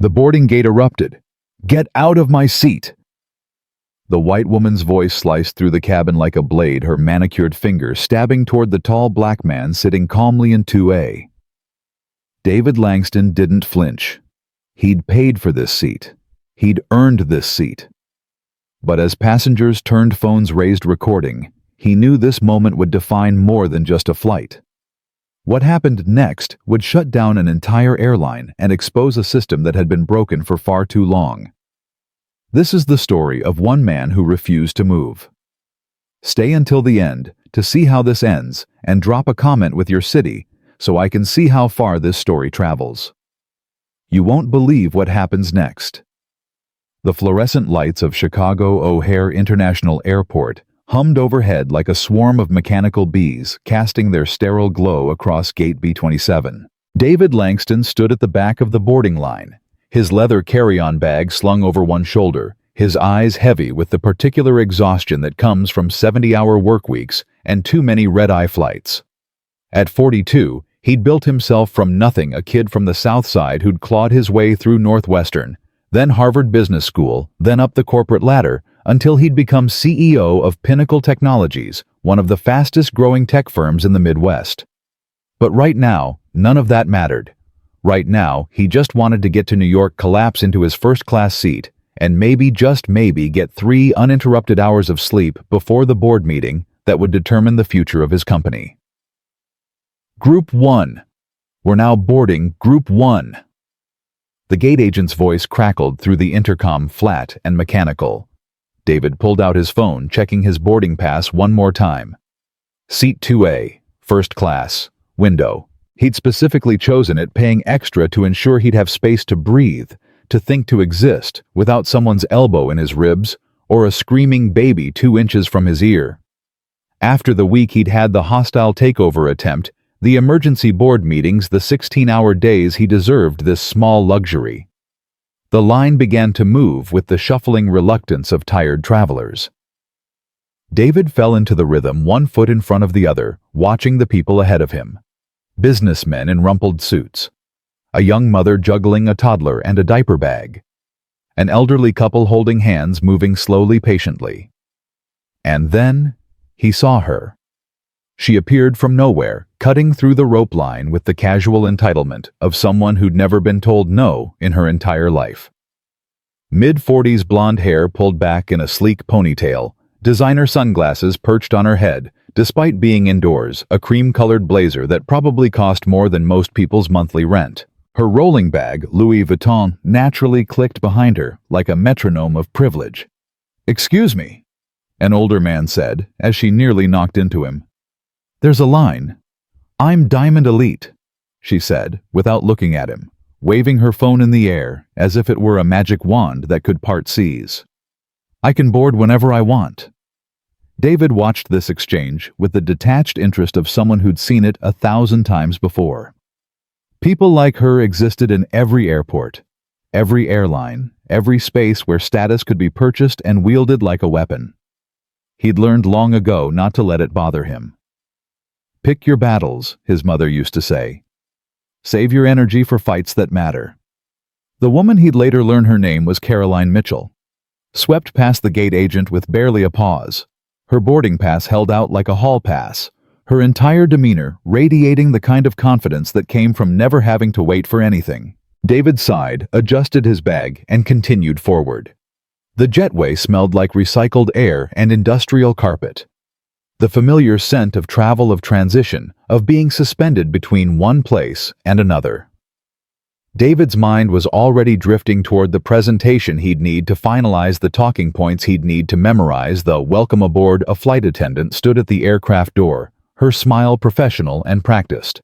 The boarding gate erupted. "Get out of my seat!" The white woman's voice sliced through the cabin like a blade, her manicured finger stabbing toward the tall black man sitting calmly in 2A. David Langston didn't flinch. He'd paid for this seat. He'd earned this seat. But as passengers turned phones raised recording, he knew this moment would define more than just a flight. What happened next would shut down an entire airline and expose a system that had been broken for far too long. This is the story of one man who refused to move. Stay until the end to see how this ends and drop a comment with your city so I can see how far this story travels. You won't believe what happens next. The fluorescent lights of Chicago O'Hare International Airport hummed overhead like a swarm of mechanical bees, casting their sterile glow across Gate B27. David Langston stood at the back of the boarding line, his leather carry-on bag slung over one shoulder, his eyes heavy with the particular exhaustion that comes from 70-hour work weeks and too many red-eye flights. At 42, he'd built himself from nothing, a kid from the South Side who'd clawed his way through Northwestern, then Harvard Business School, then up the corporate ladder, until he'd become CEO of Pinnacle Technologies, one of the fastest-growing tech firms in the Midwest. But right now, none of that mattered. Right now, he just wanted to get to New York, collapse into his first-class seat, and maybe, just maybe, get 3 uninterrupted hours of sleep before the board meeting that would determine the future of his company. Group 1. We're now boarding Group 1. The gate agent's voice crackled through the intercom, flat and mechanical. David pulled out his phone, checking his boarding pass one more time. Seat 2A, first class, window. He'd specifically chosen it, paying extra to ensure he'd have space to breathe, to think, to exist, without someone's elbow in his ribs or a screaming baby 2 inches from his ear. After the week he'd had, the hostile takeover attempt, the emergency board meetings, the 16-hour days, he deserved this small luxury. The line began to move with the shuffling reluctance of tired travelers. David fell into the rhythm, one foot in front of the other, watching the people ahead of him. Businessmen in rumpled suits. A young mother juggling a toddler and a diaper bag. An elderly couple holding hands, moving slowly, patiently. And then he saw her. She appeared from nowhere, cutting through the rope line with the casual entitlement of someone who'd never been told no in her entire life. Mid-40s, blonde hair pulled back in a sleek ponytail, designer sunglasses perched on her head, despite being indoors, a cream-colored blazer that probably cost more than most people's monthly rent. Her rolling bag, Louis Vuitton, naturally clicked behind her like a metronome of privilege. "Excuse me," an older man said as she nearly knocked into him. "There's a line." "I'm Diamond Elite," she said, without looking at him, waving her phone in the air as if it were a magic wand that could part seas. "I can board whenever I want." David watched this exchange with the detached interest of someone who'd seen it 1,000 times before. People like her existed in every airport, every airline, every space where status could be purchased and wielded like a weapon. He'd learned long ago not to let it bother him. "Pick your battles," his mother used to say. "Save your energy for fights that matter." The woman he'd later learn her name was Caroline Mitchell. Swept past the gate agent with barely a pause, her boarding pass held out like a hall pass, her entire demeanor radiating the kind of confidence that came from never having to wait for anything. David sighed, adjusted his bag, and continued forward. The jetway smelled like recycled air and industrial carpet. The familiar scent of travel, of transition, of being suspended between one place and another. David's mind was already drifting toward the presentation he'd need to finalize, the talking points he'd need to memorize. The "Welcome aboard," a flight attendant stood at the aircraft door, her smile professional and practiced.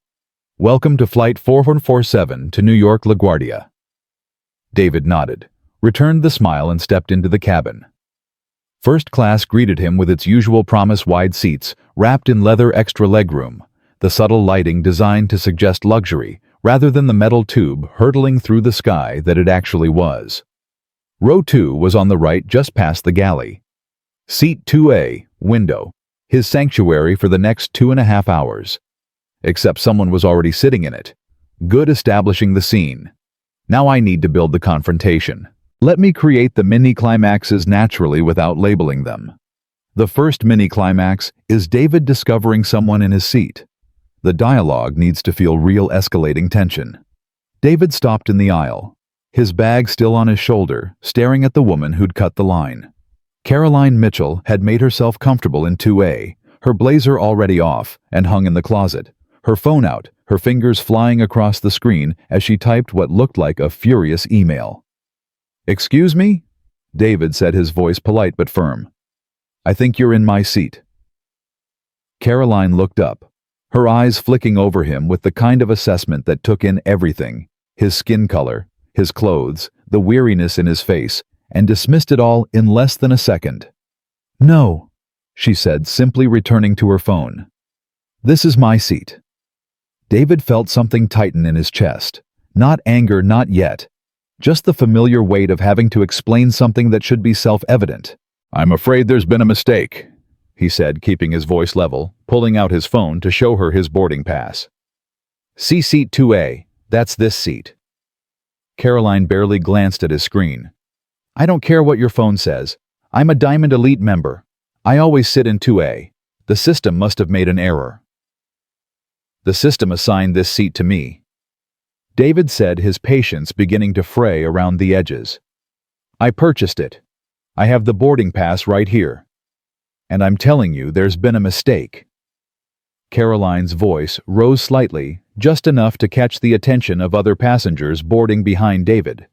"Welcome to Flight 4147 to New York LaGuardia." David nodded, returned the smile, and stepped into the cabin. First class greeted him with its usual promise: wide seats, wrapped in leather, extra legroom, the subtle lighting designed to suggest luxury, rather than the metal tube hurtling through the sky that it actually was. Row 2 was on the right, just past the galley. Seat 2A, window, his sanctuary for the next 2.5 hours. Except someone was already sitting in it. Good establishing the scene. Now I need to build the confrontation. Let me create the mini-climaxes naturally without labeling them. The first mini-climax is David discovering someone in his seat. The dialogue needs to feel real, escalating tension. David stopped in the aisle, his bag still on his shoulder, staring at the woman who'd cut the line. Caroline Mitchell had made herself comfortable in 2A, her blazer already off and hung in the closet, her phone out, her fingers flying across the screen as she typed what looked like a furious email. "Excuse me?" David said, his voice polite but firm. "I think you're in my seat." Caroline looked up, her eyes flicking over him with the kind of assessment that took in everything, his skin color, his clothes, the weariness in his face, and dismissed it all in less than a second. "No," she said, simply returning to her phone. "This is my seat." David felt something tighten in his chest. Not anger, not yet. Just the familiar weight of having to explain something that should be self-evident. "I'm afraid there's been a mistake," he said, keeping his voice level, pulling out his phone to show her his boarding pass. "See seat 2A, that's this seat." Caroline barely glanced at his screen. "I don't care what your phone says. I'm a Diamond Elite member. I always sit in 2A. The system must have made an error." "The system assigned this seat to me," David said, his patience beginning to fray around the edges. "I purchased it. I have the boarding pass right here. And I'm telling you, there's been a mistake." Caroline's voice rose slightly, just enough to catch the attention of other passengers boarding behind David.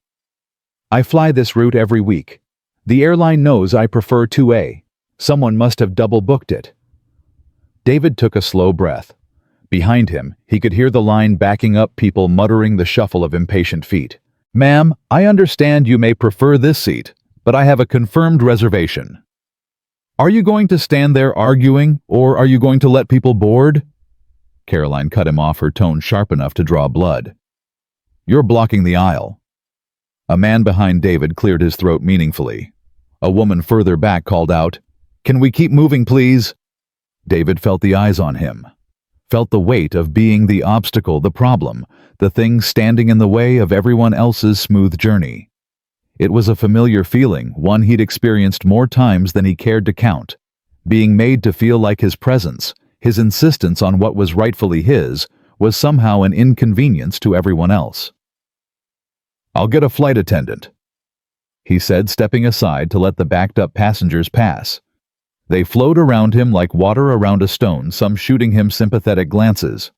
"I fly this route every week. The airline knows I prefer 2A. Someone must have double-booked it." David took a slow breath. Behind him, he could hear the line backing up, people muttering, the shuffle of impatient feet. "Ma'am, I understand you may prefer this seat, but I have a confirmed reservation." "Are you going to stand there arguing, or are you going to let people board?" Caroline cut him off, her tone sharp enough to draw blood. "You're blocking the aisle." A man behind David cleared his throat meaningfully. A woman further back called out, "Can we keep moving, please?" David felt the eyes on him. Felt the weight of being the obstacle, the problem, the thing standing in the way of everyone else's smooth journey. It was a familiar feeling, one he'd experienced more times than he cared to count. Being made to feel like his presence, his insistence on what was rightfully his, was somehow an inconvenience to everyone else. "I'll get a flight attendant," he said, stepping aside to let the backed-up passengers pass. They flowed around him like water around a stone, some shooting him sympathetic glances,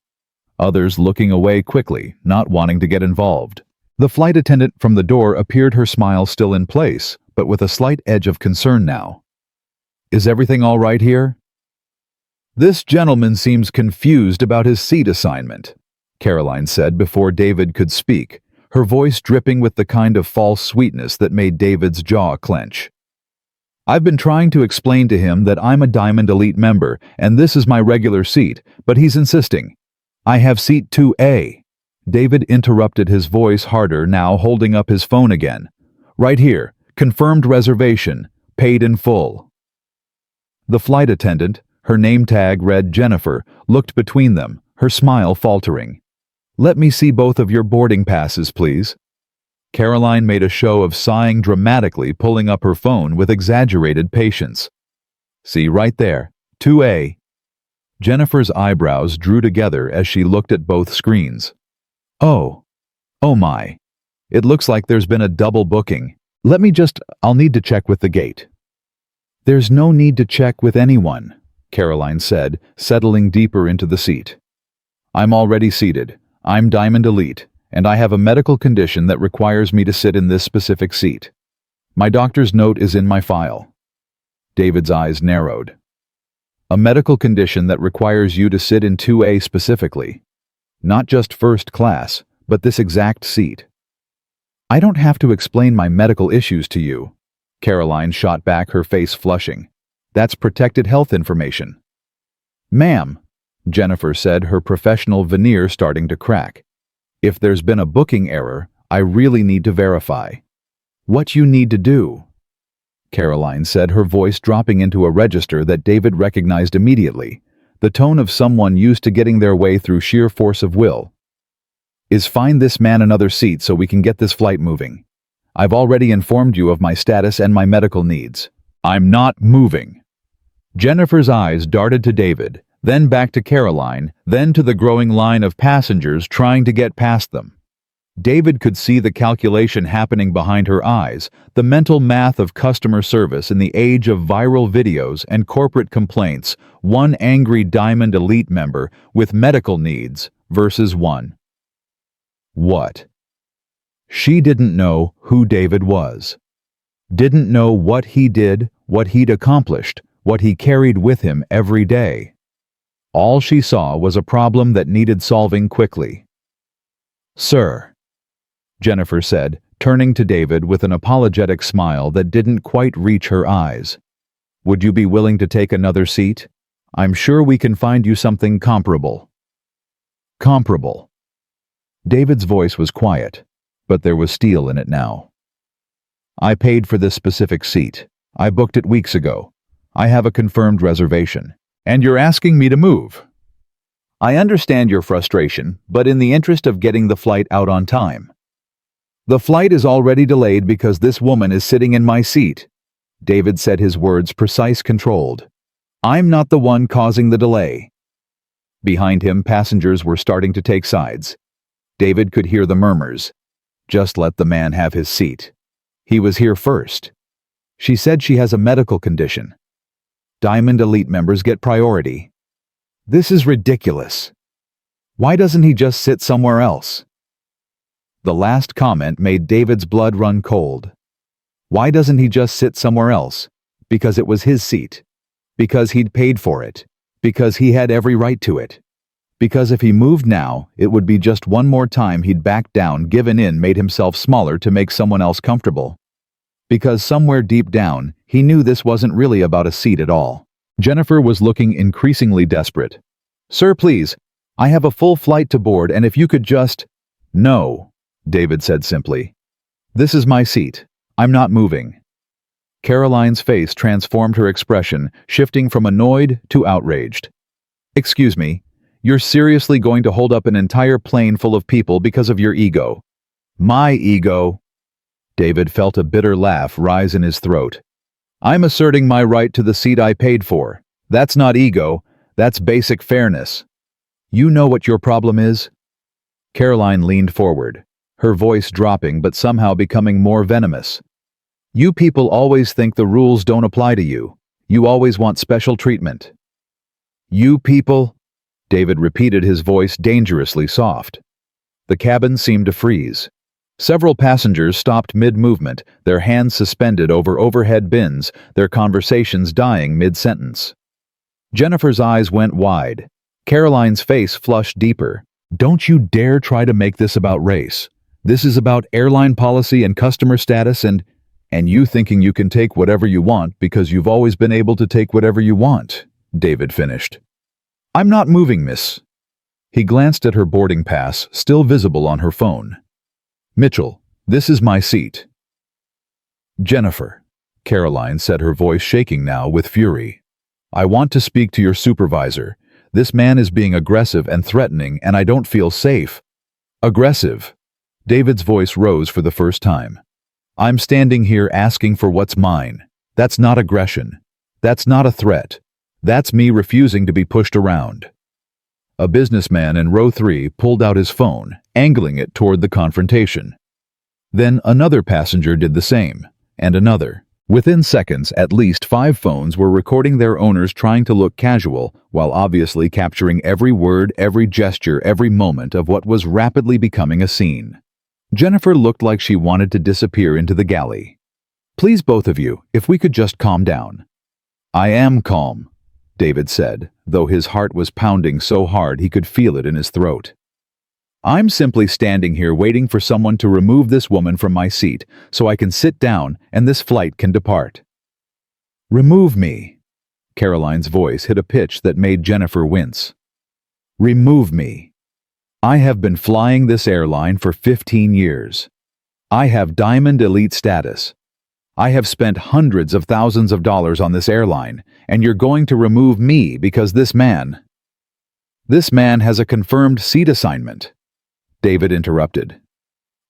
others looking away quickly, not wanting to get involved. The flight attendant from the door appeared, her smile still in place, but with a slight edge of concern now. "Is everything all right here?" "This gentleman seems confused about his seat assignment," Caroline said before David could speak, her voice dripping with the kind of false sweetness that made David's jaw clench. "I've been trying to explain to him that I'm a Diamond Elite member and this is my regular seat, but he's insisting. I have seat 2A. David interrupted, his voice harder now, holding up his phone again. "Right here, confirmed reservation, paid in full." The flight attendant, her name tag read Jennifer, looked between them, her smile faltering. "Let me see both of your boarding passes, please." Caroline made a show of sighing dramatically, pulling up her phone with exaggerated patience. "See right there, 2A. Jennifer's eyebrows drew together as she looked at both screens. Oh my. It looks like there's been a double booking. I'll need to check with the gate." "There's no need to check with anyone," Caroline said, settling deeper into the seat. "I'm already seated. I'm Diamond Elite, and I have a medical condition that requires me to sit in this specific seat. My doctor's note is in my file." David's eyes narrowed. "A medical condition that requires you to sit in 2A specifically. Not just first class, but this exact seat." "I don't have to explain my medical issues to you," Caroline shot back, her face flushing. "That's protected health information." "Ma'am," Jennifer said, her professional veneer starting to crack. "If there's been a booking error, I really need to verify." "What you need to do," Caroline said, her voice dropping into a register that David recognized immediately, the tone of someone used to getting their way through sheer force of will. is find this man another seat so we can get this flight moving. I've already informed you of my status and my medical needs. I'm not moving." Jennifer's eyes darted to David, then back to Caroline, then to the growing line of passengers trying to get past them. David could see the calculation happening behind her eyes, the mental math of customer service in the age of viral videos and corporate complaints, one angry Diamond Elite member with medical needs versus one. What? She didn't know who David was. Didn't know what he did, what he'd accomplished, what he carried with him every day. All she saw was a problem that needed solving quickly. "Sir," Jennifer said, turning to David with an apologetic smile that didn't quite reach her eyes. "Would you be willing to take another seat? I'm sure we can find you something comparable." Comparable. David's voice was quiet, but there was steel in it now. "I paid for this specific seat. I booked it weeks ago. I have a confirmed reservation. And you're asking me to move. I understand your frustration, but in the interest of getting the flight out on time. The flight is already delayed because this woman is sitting in my seat." David said his words precise, controlled. "I'm not the one causing the delay." Behind him, passengers were starting to take sides. David could hear the murmurs. "Just let the man have his seat. He was here first. She said she has a medical condition. Diamond Elite members get priority. This is ridiculous. Why doesn't he just sit somewhere else?" The last comment made David's blood run cold. Why doesn't he just sit somewhere else? Because it was his seat. Because he'd paid for it. Because he had every right to it. Because if he moved now, it would be just one more time he'd backed down, given in, made himself smaller to make someone else comfortable. Because somewhere deep down, he knew this wasn't really about a seat at all. Jennifer was looking increasingly desperate. "Sir, please, I have a full flight to board, and if you could just—" "No," David said simply. "This is my seat. I'm not moving." Caroline's face transformed her expression, shifting from annoyed to outraged. "Excuse me, you're seriously going to hold up an entire plane full of people because of your ego?" "My ego?" David felt a bitter laugh rise in his throat. "I'm asserting my right to the seat I paid for. That's not ego, that's basic fairness. You know what your problem is?" Caroline leaned forward, her voice dropping but somehow becoming more venomous. "You people always think the rules don't apply to you. You always want special treatment." "You people?" David repeated, his voice dangerously soft. The cabin seemed to freeze. Several passengers stopped mid-movement, their hands suspended over overhead bins, their conversations dying mid-sentence. Jennifer's eyes went wide. Caroline's face flushed deeper. "Don't you dare try to make this about race. This is about airline policy and customer status and you thinking you can take whatever you want because you've always been able to take whatever you want," David finished. "I'm not moving, miss." He glanced at her boarding pass, still visible on her phone. "Mitchell, this is my seat." "Jennifer," Caroline said, her voice shaking now with fury. "I want to speak to your supervisor. This man is being aggressive and threatening, and I don't feel safe." "Aggressive?" David's voice rose for the first time. "I'm standing here asking for what's mine. That's not aggression. That's not a threat. That's me refusing to be pushed around." A businessman in row 3 pulled out his phone, angling it toward the confrontation. Then another passenger did the same, and another. Within seconds, at least 5 phones were recording their owners trying to look casual, while obviously capturing every word, every gesture, every moment of what was rapidly becoming a scene. Jennifer looked like she wanted to disappear into the galley. "Please, both of you, if we could just calm down." "I am calm," David said, though his heart was pounding so hard he could feel it in his throat. "I'm simply standing here waiting for someone to remove this woman from my seat so I can sit down and this flight can depart." "Remove me." Caroline's voice hit a pitch that made Jennifer wince. "Remove me. I have been flying this airline for 15 years. I have Diamond Elite status. I have spent hundreds of thousands of dollars on this airline, and you're going to remove me because this man has a confirmed seat assignment. David interrupted.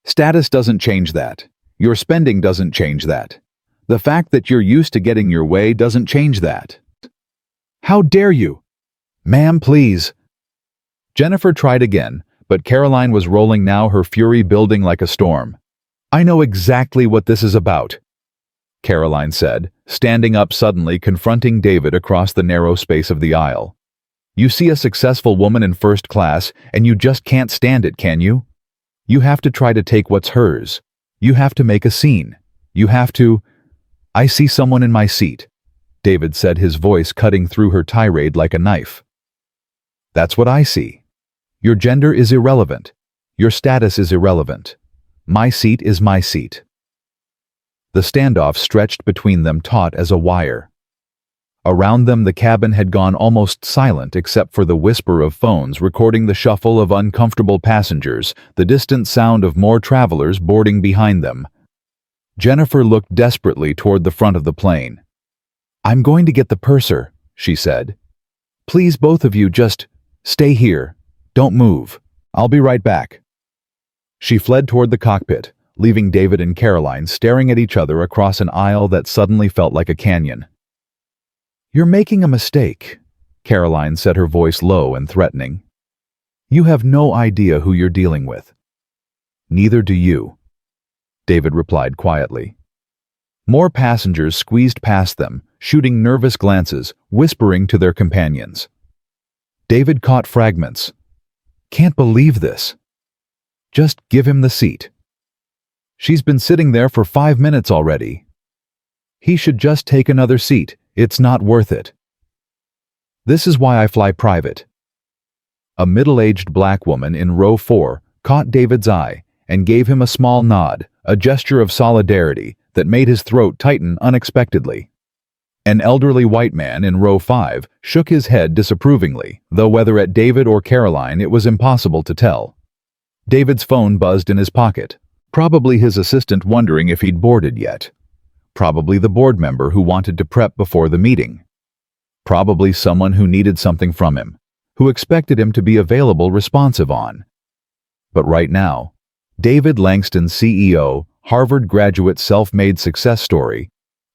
Status doesn't change that. Your spending doesn't change that. The fact that you're used to getting your way doesn't change that. How dare you? Ma'am, please. Jennifer tried again, but Caroline was rolling now, her fury building like a storm. I know exactly what this is about, Caroline said, standing up suddenly, confronting David across the narrow space of the aisle. You see a successful woman in first class, and you just can't stand it, can you? You have to try to take what's hers. You have to make a scene. You have to... I see someone in my seat, David said, his voice cutting through her tirade like a knife. That's what I see. Your gender is irrelevant. Your status is irrelevant. My seat is my seat. The standoff stretched between them, taut as a wire. Around them the cabin had gone almost silent except for the whisper of phones recording the shuffle of uncomfortable passengers, the distant sound of more travelers boarding behind them. Jennifer looked desperately toward the front of the plane. I'm going to get the purser, she said. Please, both of you, just stay here. Don't move. I'll be right back. She fled toward the cockpit, leaving David and Caroline staring at each other across an aisle that suddenly felt like a canyon. You're making a mistake, Caroline said, her voice low and threatening. You have no idea who you're dealing with. Neither do you, David replied quietly. More passengers squeezed past them, shooting nervous glances, whispering to their companions. David caught fragments. Can't believe this. Just give him the seat. She's been sitting there for 5 minutes already. He should just take another seat. It's not worth it. This is why I fly private. A middle-aged black woman in row 4 caught David's eye and gave him a small nod, a gesture of solidarity that made his throat tighten unexpectedly. An elderly white man in row 5 shook his head disapprovingly, though whether at David or Caroline it was impossible to tell. David's phone buzzed in his pocket, probably his assistant wondering if he'd boarded yet. Probably the board member who wanted to prep before the meeting. Probably someone who needed something from him, who expected him to be available, responsive on. But right now, David Langston, CEO, Harvard graduate, self-made success story,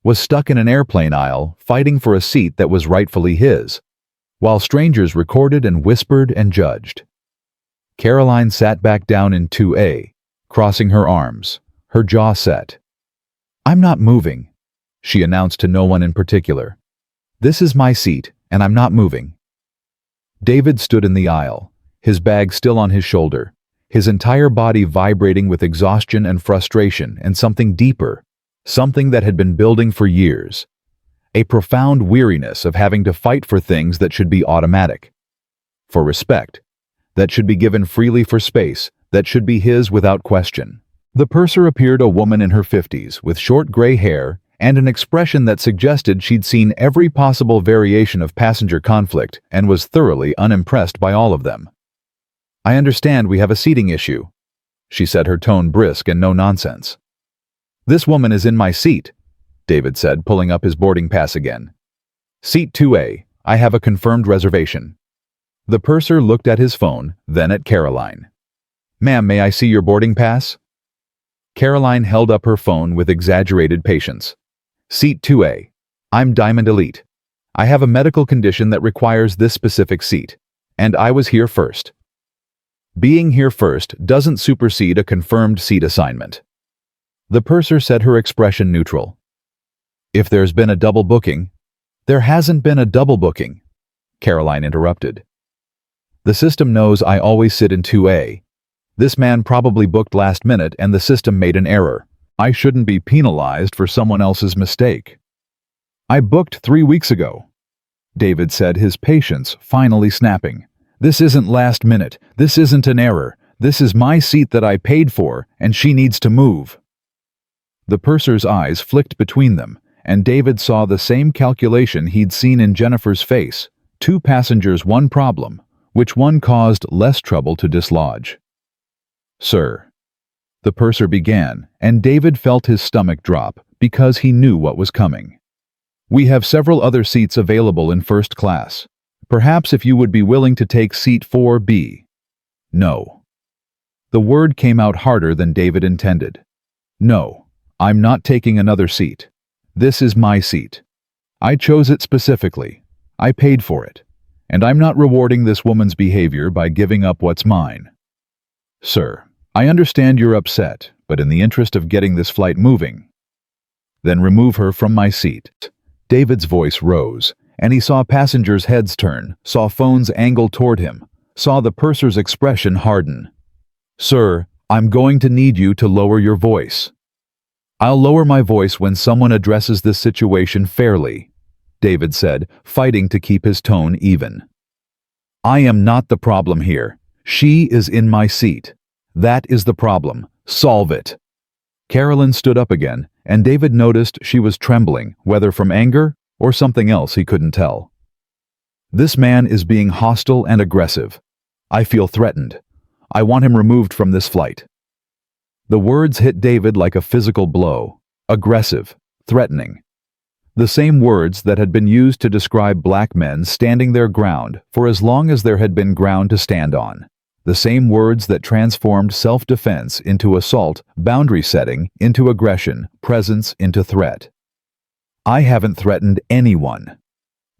was stuck in an airplane aisle fighting for a seat that was rightfully his, while strangers recorded and whispered and judged. Caroline sat back down in 2A, crossing her arms, her jaw set. I'm not moving, she announced to no one in particular. This is my seat, and I'm not moving. David stood in the aisle, his bag still on his shoulder, his entire body vibrating with exhaustion and frustration and something deeper, something that had been building for years. A profound weariness of having to fight for things that should be automatic. For respect, that should be given freely, for space, that should be his without question. The purser appeared a woman in her 50s with short gray hair and an expression that suggested she'd seen every possible variation of passenger conflict and was thoroughly unimpressed by all of them. I understand we have a seating issue, she said, her tone brisk and no nonsense. This woman is in my seat, David said, pulling up his boarding pass again. Seat 2A, I have a confirmed reservation. The purser looked at his phone, then at Caroline. Ma'am, may I see your boarding pass? Caroline held up her phone with exaggerated patience. Seat 2A. I'm Diamond Elite. I have a medical condition that requires this specific seat, and I was here first. Being here first doesn't supersede a confirmed seat assignment. The purser said, her expression neutral. If there's been a double booking, there hasn't been a double booking, Caroline interrupted. The system knows I always sit in 2A. This man probably booked last minute and the system made an error. I shouldn't be penalized for someone else's mistake. I booked 3 weeks ago, David said, his patience finally snapping. This isn't last minute. This isn't an error. This is my seat that I paid for, and she needs to move. The purser's eyes flicked between them, and David saw the same calculation he'd seen in Jennifer's face. 2 passengers, 1 problem. Which one caused less trouble to dislodge? Sir, the purser began, and David felt his stomach drop because he knew what was coming. We have several other seats available in first class. Perhaps if you would be willing to take seat 4B. No. The word came out harder than David intended. No, I'm not taking another seat. This is my seat. I chose it specifically. I paid for it. And I'm not rewarding this woman's behavior by giving up what's mine. Sir, I understand you're upset, but in the interest of getting this flight moving, then remove her from my seat. David's voice rose, and he saw passengers' heads turn, saw phones angle toward him, saw the purser's expression harden. Sir, I'm going to need you to lower your voice. I'll lower my voice when someone addresses this situation fairly, David said, fighting to keep his tone even. I am not the problem here. She is in my seat. That is the problem. Solve it. Carolyn stood up again, and David noticed she was trembling, whether from anger or something else he couldn't tell. This man is being hostile and aggressive. I feel threatened. I want him removed from this flight. The words hit David like a physical blow. Aggressive, threatening. The same words that had been used to describe black men standing their ground for as long as there had been ground to stand on. The same words that transformed self-defense into assault, boundary setting into aggression, presence into threat. I haven't threatened anyone.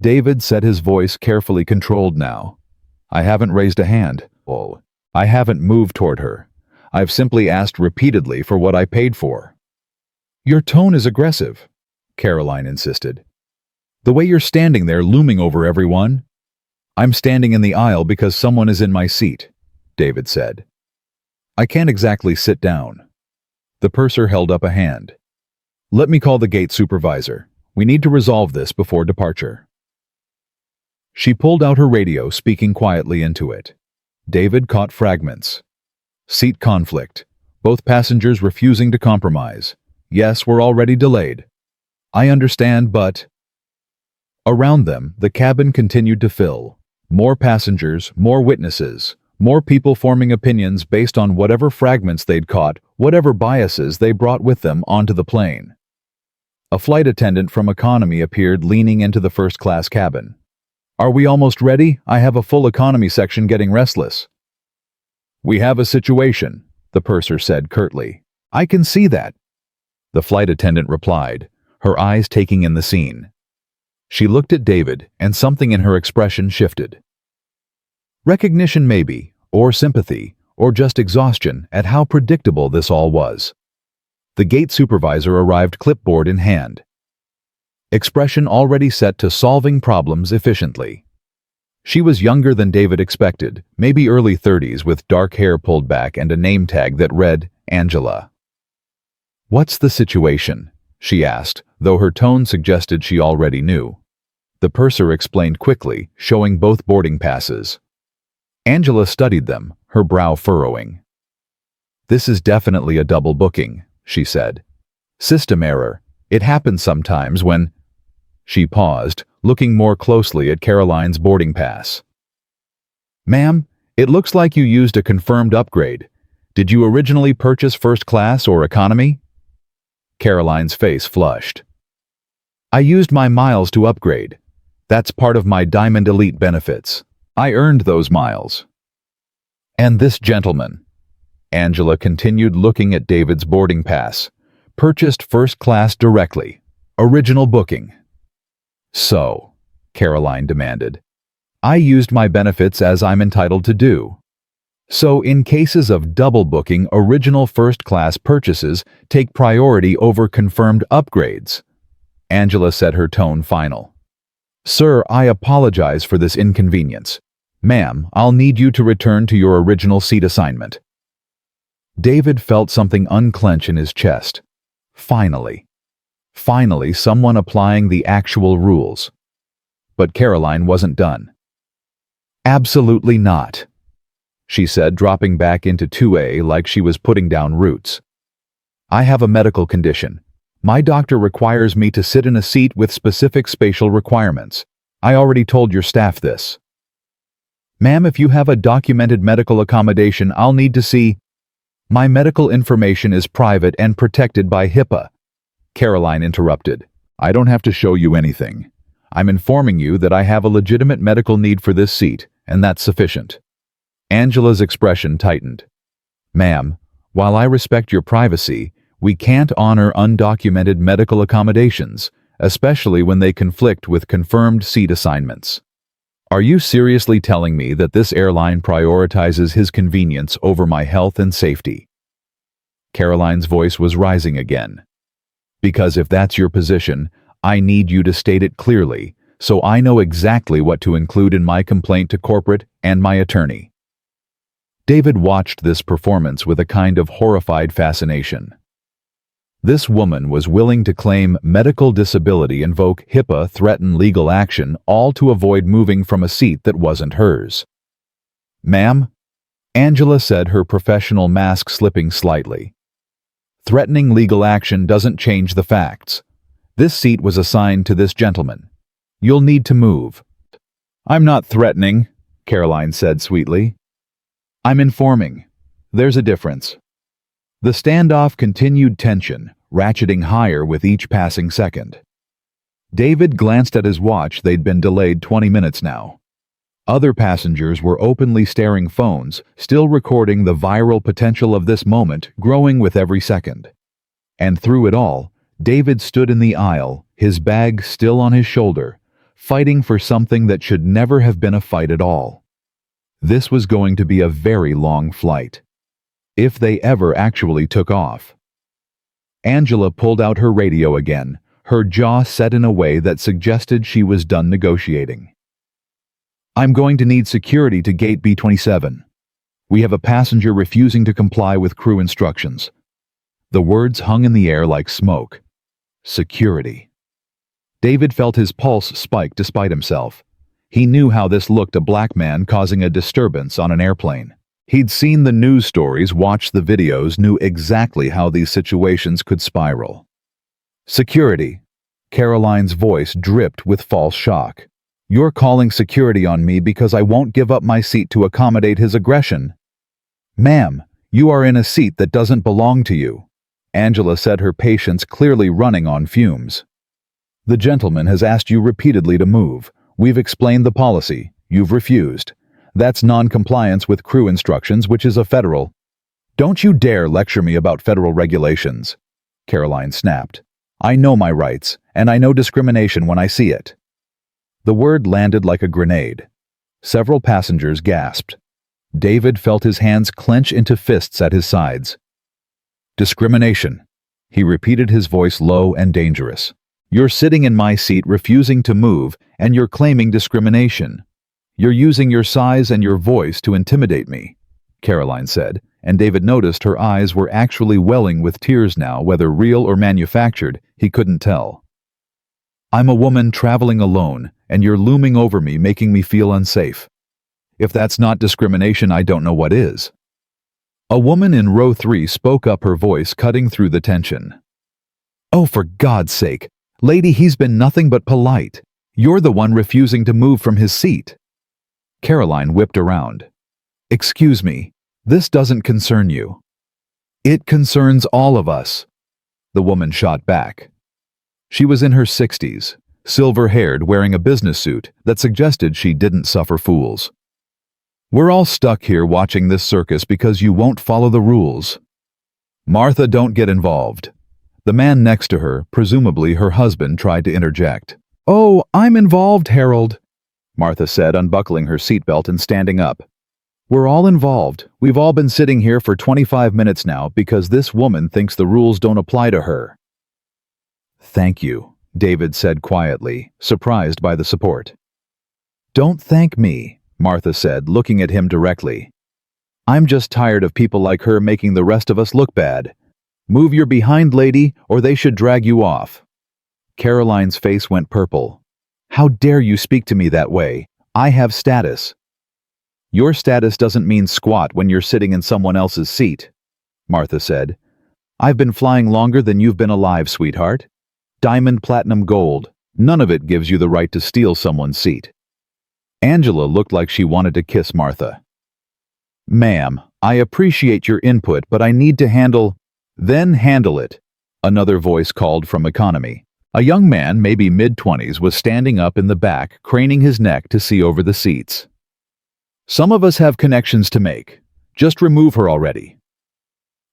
David said, his voice carefully controlled now. I haven't raised a hand. Oh, I haven't moved toward her. I've simply asked repeatedly for what I paid for. Your tone is aggressive, Caroline insisted. The way you're standing there looming over everyone. I'm standing in the aisle because someone is in my seat, David said. I can't exactly sit down. The purser held up a hand. Let me call the gate supervisor. We need to resolve this before departure. She pulled out her radio, speaking quietly into it. David caught fragments. Seat conflict. Both passengers refusing to compromise. Yes, we're already delayed. I understand, but... Around them, the cabin continued to fill. More passengers, more witnesses, more people forming opinions based on whatever fragments they'd caught, whatever biases they brought with them onto the plane. A flight attendant from economy appeared, leaning into the first-class cabin. Are we almost ready? I have a full economy section getting restless. We have a situation, the purser said curtly. I can see that. The flight attendant replied, her eyes taking in the scene. She looked at David, and something in her expression shifted. Recognition maybe, or sympathy, or just exhaustion at how predictable this all was. The gate supervisor arrived, clipboard in hand. Expression already set to solving problems efficiently. She was younger than David expected, maybe early 30s, with dark hair pulled back and a name tag that read, Angela. What's the situation? She asked, though her tone suggested she already knew. The purser explained quickly, showing both boarding passes. Angela studied them, her brow furrowing. This is definitely a double booking, she said. System error. It happens sometimes when... She paused, looking more closely at Caroline's boarding pass. Ma'am, it looks like you used a confirmed upgrade. Did you originally purchase first class or economy? Caroline's face flushed. I used my miles to upgrade. That's part of my Diamond Elite benefits. I earned those miles. And this gentleman, Angela continued, looking at David's boarding pass, purchased first class directly. Original booking. So, Caroline demanded, I used my benefits as I'm entitled to do. So in cases of double booking, original first-class purchases take priority over confirmed upgrades. Angela said, her tone final. Sir, I apologize for this inconvenience. Ma'am, I'll need you to return to your original seat assignment. David felt something unclench in his chest. Finally. Finally, someone applying the actual rules. But Caroline wasn't done. Absolutely not, she said, dropping back into 2A like she was putting down roots. I have a medical condition. My doctor requires me to sit in a seat with specific spatial requirements. I already told your staff this. Ma'am, if you have a documented medical accommodation, I'll need to see. My medical information is private and protected by HIPAA. Caroline interrupted. I don't have to show you anything. I'm informing you that I have a legitimate medical need for this seat, and that's sufficient. Angela's expression tightened. Ma'am, while I respect your privacy, we can't honor undocumented medical accommodations, especially when they conflict with confirmed seat assignments. Are you seriously telling me that this airline prioritizes his convenience over my health and safety? Caroline's voice was rising again. Because if that's your position, I need you to state it clearly, so I know exactly what to include in my complaint to corporate and my attorney. David watched this performance with a kind of horrified fascination. This woman was willing to claim medical disability, invoke HIPAA, threaten legal action, all to avoid moving from a seat that wasn't hers. Ma'am, Angela said, her professional mask slipping slightly. Threatening legal action doesn't change the facts. This seat was assigned to this gentleman. You'll need to move. I'm not threatening, Caroline said sweetly. I'm informing. There's a difference. The standoff continued, tension ratcheting higher with each passing second. David glanced at his watch. They'd been delayed 20 minutes now. Other passengers were openly staring phones, still recording the viral potential of this moment, growing with every second. And through it all, David stood in the aisle, his bag still on his shoulder, fighting for something that should never have been a fight at all. This was going to be a very long flight. If they ever actually took off. Angela pulled out her radio again, her jaw set in a way that suggested she was done negotiating. I'm going to need security to gate B27. We have a passenger refusing to comply with crew instructions. The words hung in the air like smoke. Security. David felt his pulse spike despite himself. He knew how this looked, a black man causing a disturbance on an airplane. He'd seen the news stories, watched the videos, knew exactly how these situations could spiral. Security. Caroline's voice dripped with false shock. You're calling security on me because I won't give up my seat to accommodate his aggression. Ma'am, you are in a seat that doesn't belong to you, Angela said, her patience clearly running on fumes. The gentleman has asked you repeatedly to move. We've explained the policy. You've refused. That's non-compliance with crew instructions, which is a federal. Don't you dare lecture me about federal regulations, Caroline snapped. I know my rights, and I know discrimination when I see it. The word landed like a grenade. Several passengers gasped. David felt his hands clench into fists at his sides. Discrimination, he repeated, his voice low and dangerous. You're sitting in my seat refusing to move, and you're claiming discrimination. You're using your size and your voice to intimidate me, Caroline said, and David noticed her eyes were actually welling with tears now, whether real or manufactured, he couldn't tell. I'm a woman traveling alone, and you're looming over me, making me feel unsafe. If that's not discrimination, I don't know what is. A woman in row 3 spoke up, her voice cutting through the tension. Oh, for God's sake, lady, he's been nothing but polite. You're the one refusing to move from his seat. Caroline whipped around. Excuse me, this doesn't concern you. It concerns all of us, the woman shot back. She was in her 60s, silver-haired, wearing a business suit that suggested she didn't suffer fools. We're all stuck here watching this circus because you won't follow the rules. Martha, don't get involved. The man next to her, presumably her husband, tried to interject. Oh, I'm involved, Harold, Martha said, unbuckling her seatbelt and standing up. We're all involved. We've all been sitting here for 25 minutes now because this woman thinks the rules don't apply to her. Thank you, David said quietly, surprised by the support. Don't thank me, Martha said, looking at him directly. I'm just tired of people like her making the rest of us look bad. Move your behind, lady, or they should drag you off. Caroline's face went purple. How dare you speak to me that way? I have status. Your status doesn't mean squat when you're sitting in someone else's seat, Martha said. I've been flying longer than you've been alive, sweetheart. Diamond, platinum, gold. None of it gives you the right to steal someone's seat. Angela looked like she wanted to kiss Martha. Ma'am, I appreciate your input, but I need to handle... Then handle it, another voice called from economy. A young man, maybe mid-20s, was standing up in the back, craning his neck to see over the seats. Some of us have connections to make. Just remove her already.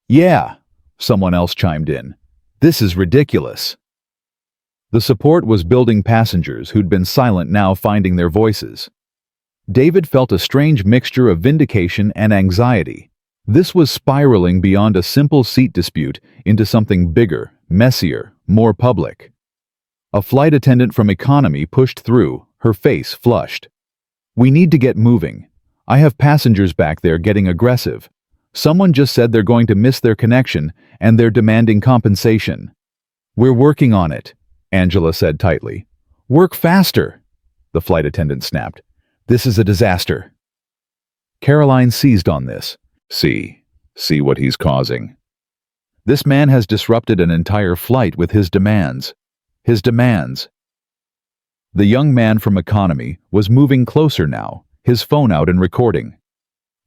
Yeah, someone else chimed in. This is ridiculous. The support was building passengers who'd been silent now finding their voices. David felt a strange mixture of vindication and anxiety. This was spiraling beyond a simple seat dispute into something bigger, messier, more public. A flight attendant from economy pushed through, her face flushed. We need to get moving. I have passengers back there getting aggressive. Someone just said they're going to miss their connection and they're demanding compensation. We're working on it, Angela said tightly. Work faster, the flight attendant snapped. This is a disaster. Caroline seized on this. See what he's causing. This man has disrupted an entire flight with his demands. His demands. The young man from economy was moving closer now, his phone out and recording.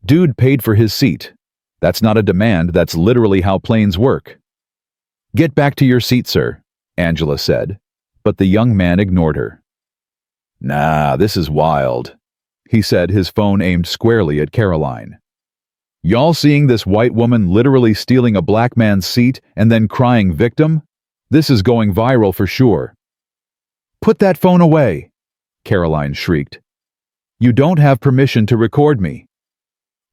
Dude paid for his seat. That's not a demand, that's literally how planes work. Get back to your seat, sir, Angela said, but the young man ignored her. Nah, this is wild, he said, his phone aimed squarely at Caroline. Y'all seeing this white woman literally stealing a black man's seat and then crying victim? This is going viral for sure. Put that phone away, Caroline shrieked. You don't have permission to record me.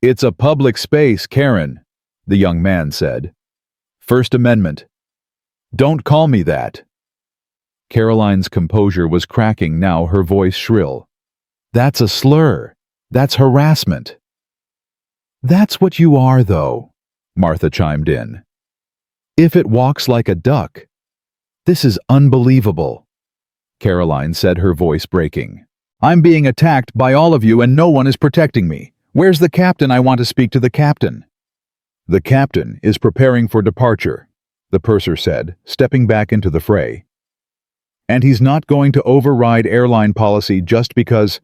It's a public space, Karen, the young man said. First Amendment. Don't call me that. Caroline's composure was cracking now, her voice shrill. That's a slur. That's harassment. That's what you are, though, Martha chimed in. If it walks like a duck. This is unbelievable, Caroline said, her voice breaking. I'm being attacked by all of you and no one is protecting me. Where's the captain? I want to speak to the captain. The captain is preparing for departure, the purser said, stepping back into the fray. And he's not going to override airline policy just because.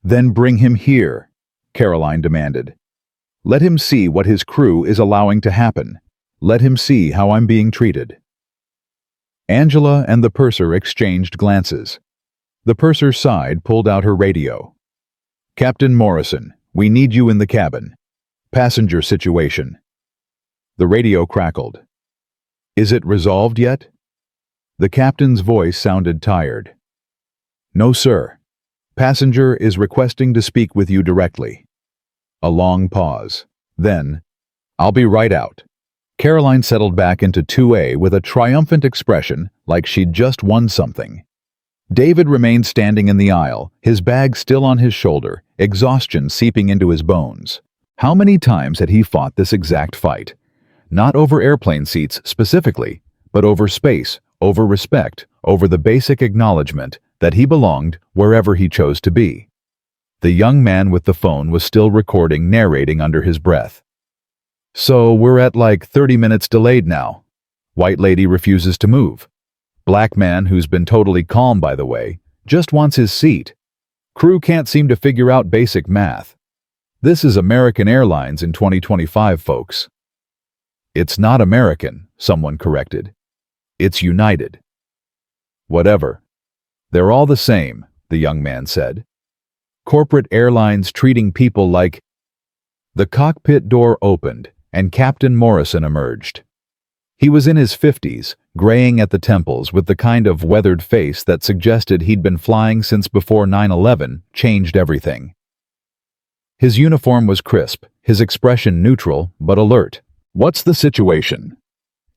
Then bring him here, Caroline demanded. Let him see what his crew is allowing to happen. Let him see how I'm being treated. Angela and the purser exchanged glances. The purser's side pulled out her radio. Captain Morrison, we need you in the cabin. Passenger situation. The radio crackled. Is it resolved yet? The captain's voice sounded tired. No, sir. Passenger is requesting to speak with you directly. A long pause. Then, I'll be right out. Caroline settled back into 2A with a triumphant expression like she'd just won something. David remained standing in the aisle, his bag still on his shoulder, exhaustion seeping into his bones. How many times had he fought this exact fight? Not over airplane seats specifically, but over space, over respect, over the basic acknowledgement that he belonged wherever he chose to be. The young man with the phone was still recording, narrating under his breath. So we're at like 30 minutes delayed now. White lady refuses to move. Black man, who's been totally calm by the way, just wants his seat. Crew can't seem to figure out basic math. This is American Airlines in 2025, folks. It's not American, someone corrected. It's United. Whatever. They're all the same, the young man said. Corporate airlines treating people like. The cockpit door opened, and Captain Morrison emerged. He was in his 50s, graying at the temples with the kind of weathered face that suggested he'd been flying since before 9/11 changed everything. His uniform was crisp, his expression neutral but alert. What's the situation?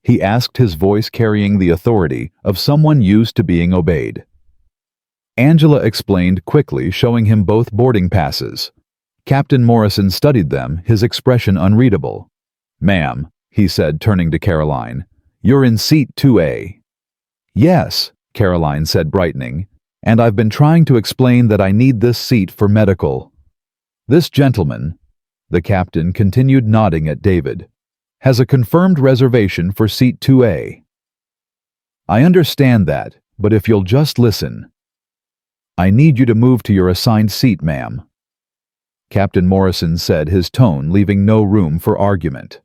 He asked, his voice carrying the authority of someone used to being obeyed. Angela explained quickly, showing him both boarding passes. Captain Morrison studied them, his expression unreadable. Ma'am, he said, turning to Caroline, you're in seat 2A. Yes, Caroline said, brightening, and I've been trying to explain that I need this seat for medical. This gentleman, the captain continued, nodding at David, has a confirmed reservation for seat 2A. I understand that, but if you'll just listen. I need you to move to your assigned seat, ma'am. Captain Morrison said, his tone leaving no room for argument.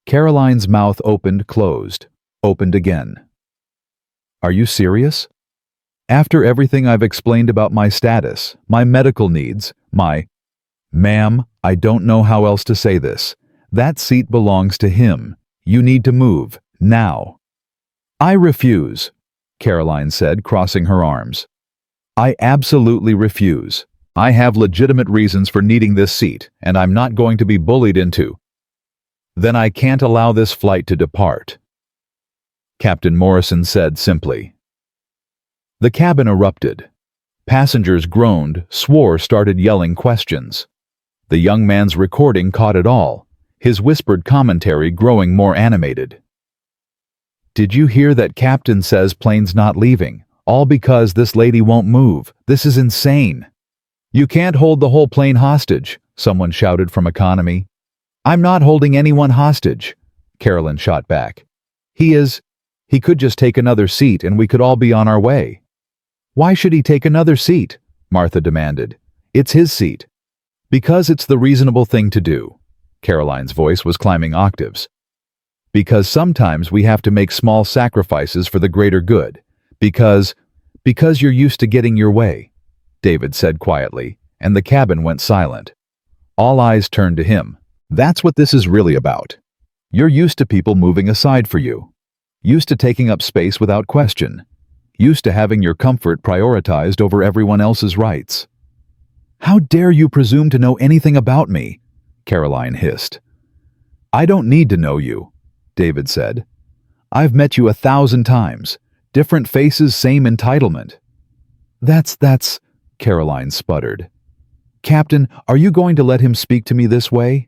Caroline's mouth opened, closed, opened again. Are you serious? After everything I've explained about my status, my medical needs, Ma'am, I don't know how else to say this. That seat belongs to him. You need to move, now." "I refuse," Caroline said, crossing her arms. "I absolutely refuse. I have legitimate reasons for needing this seat, and I'm not going to be bullied into." "Then I can't allow this flight to depart," Captain Morrison said simply. The cabin erupted. Passengers groaned, swore, started yelling questions. The young man's recording caught it all, his whispered commentary growing more animated. "Did you hear that captain says plane's not leaving? All because this lady won't move. This is insane." "You can't hold the whole plane hostage," someone shouted from economy. "I'm not holding anyone hostage," Carolyn shot back. He could just take another seat and we could all be on our way." "Why should he take another seat?" Martha demanded. "It's his seat." "Because it's the reasonable thing to do." Caroline's voice was climbing octaves. "Because sometimes we have to make small sacrifices for the greater good. Because you're used to getting your way," David said quietly, and the cabin went silent. All eyes turned to him. "That's what this is really about. You're used to people moving aside for you. Used to taking up space without question. Used to having your comfort prioritized over everyone else's rights." "How dare you presume to know anything about me?" Caroline hissed. "I don't need to know you," David said. "I've met you 1,000 times. Different faces, same entitlement." That's, Caroline sputtered. "Captain, are you going to let him speak to me this way?"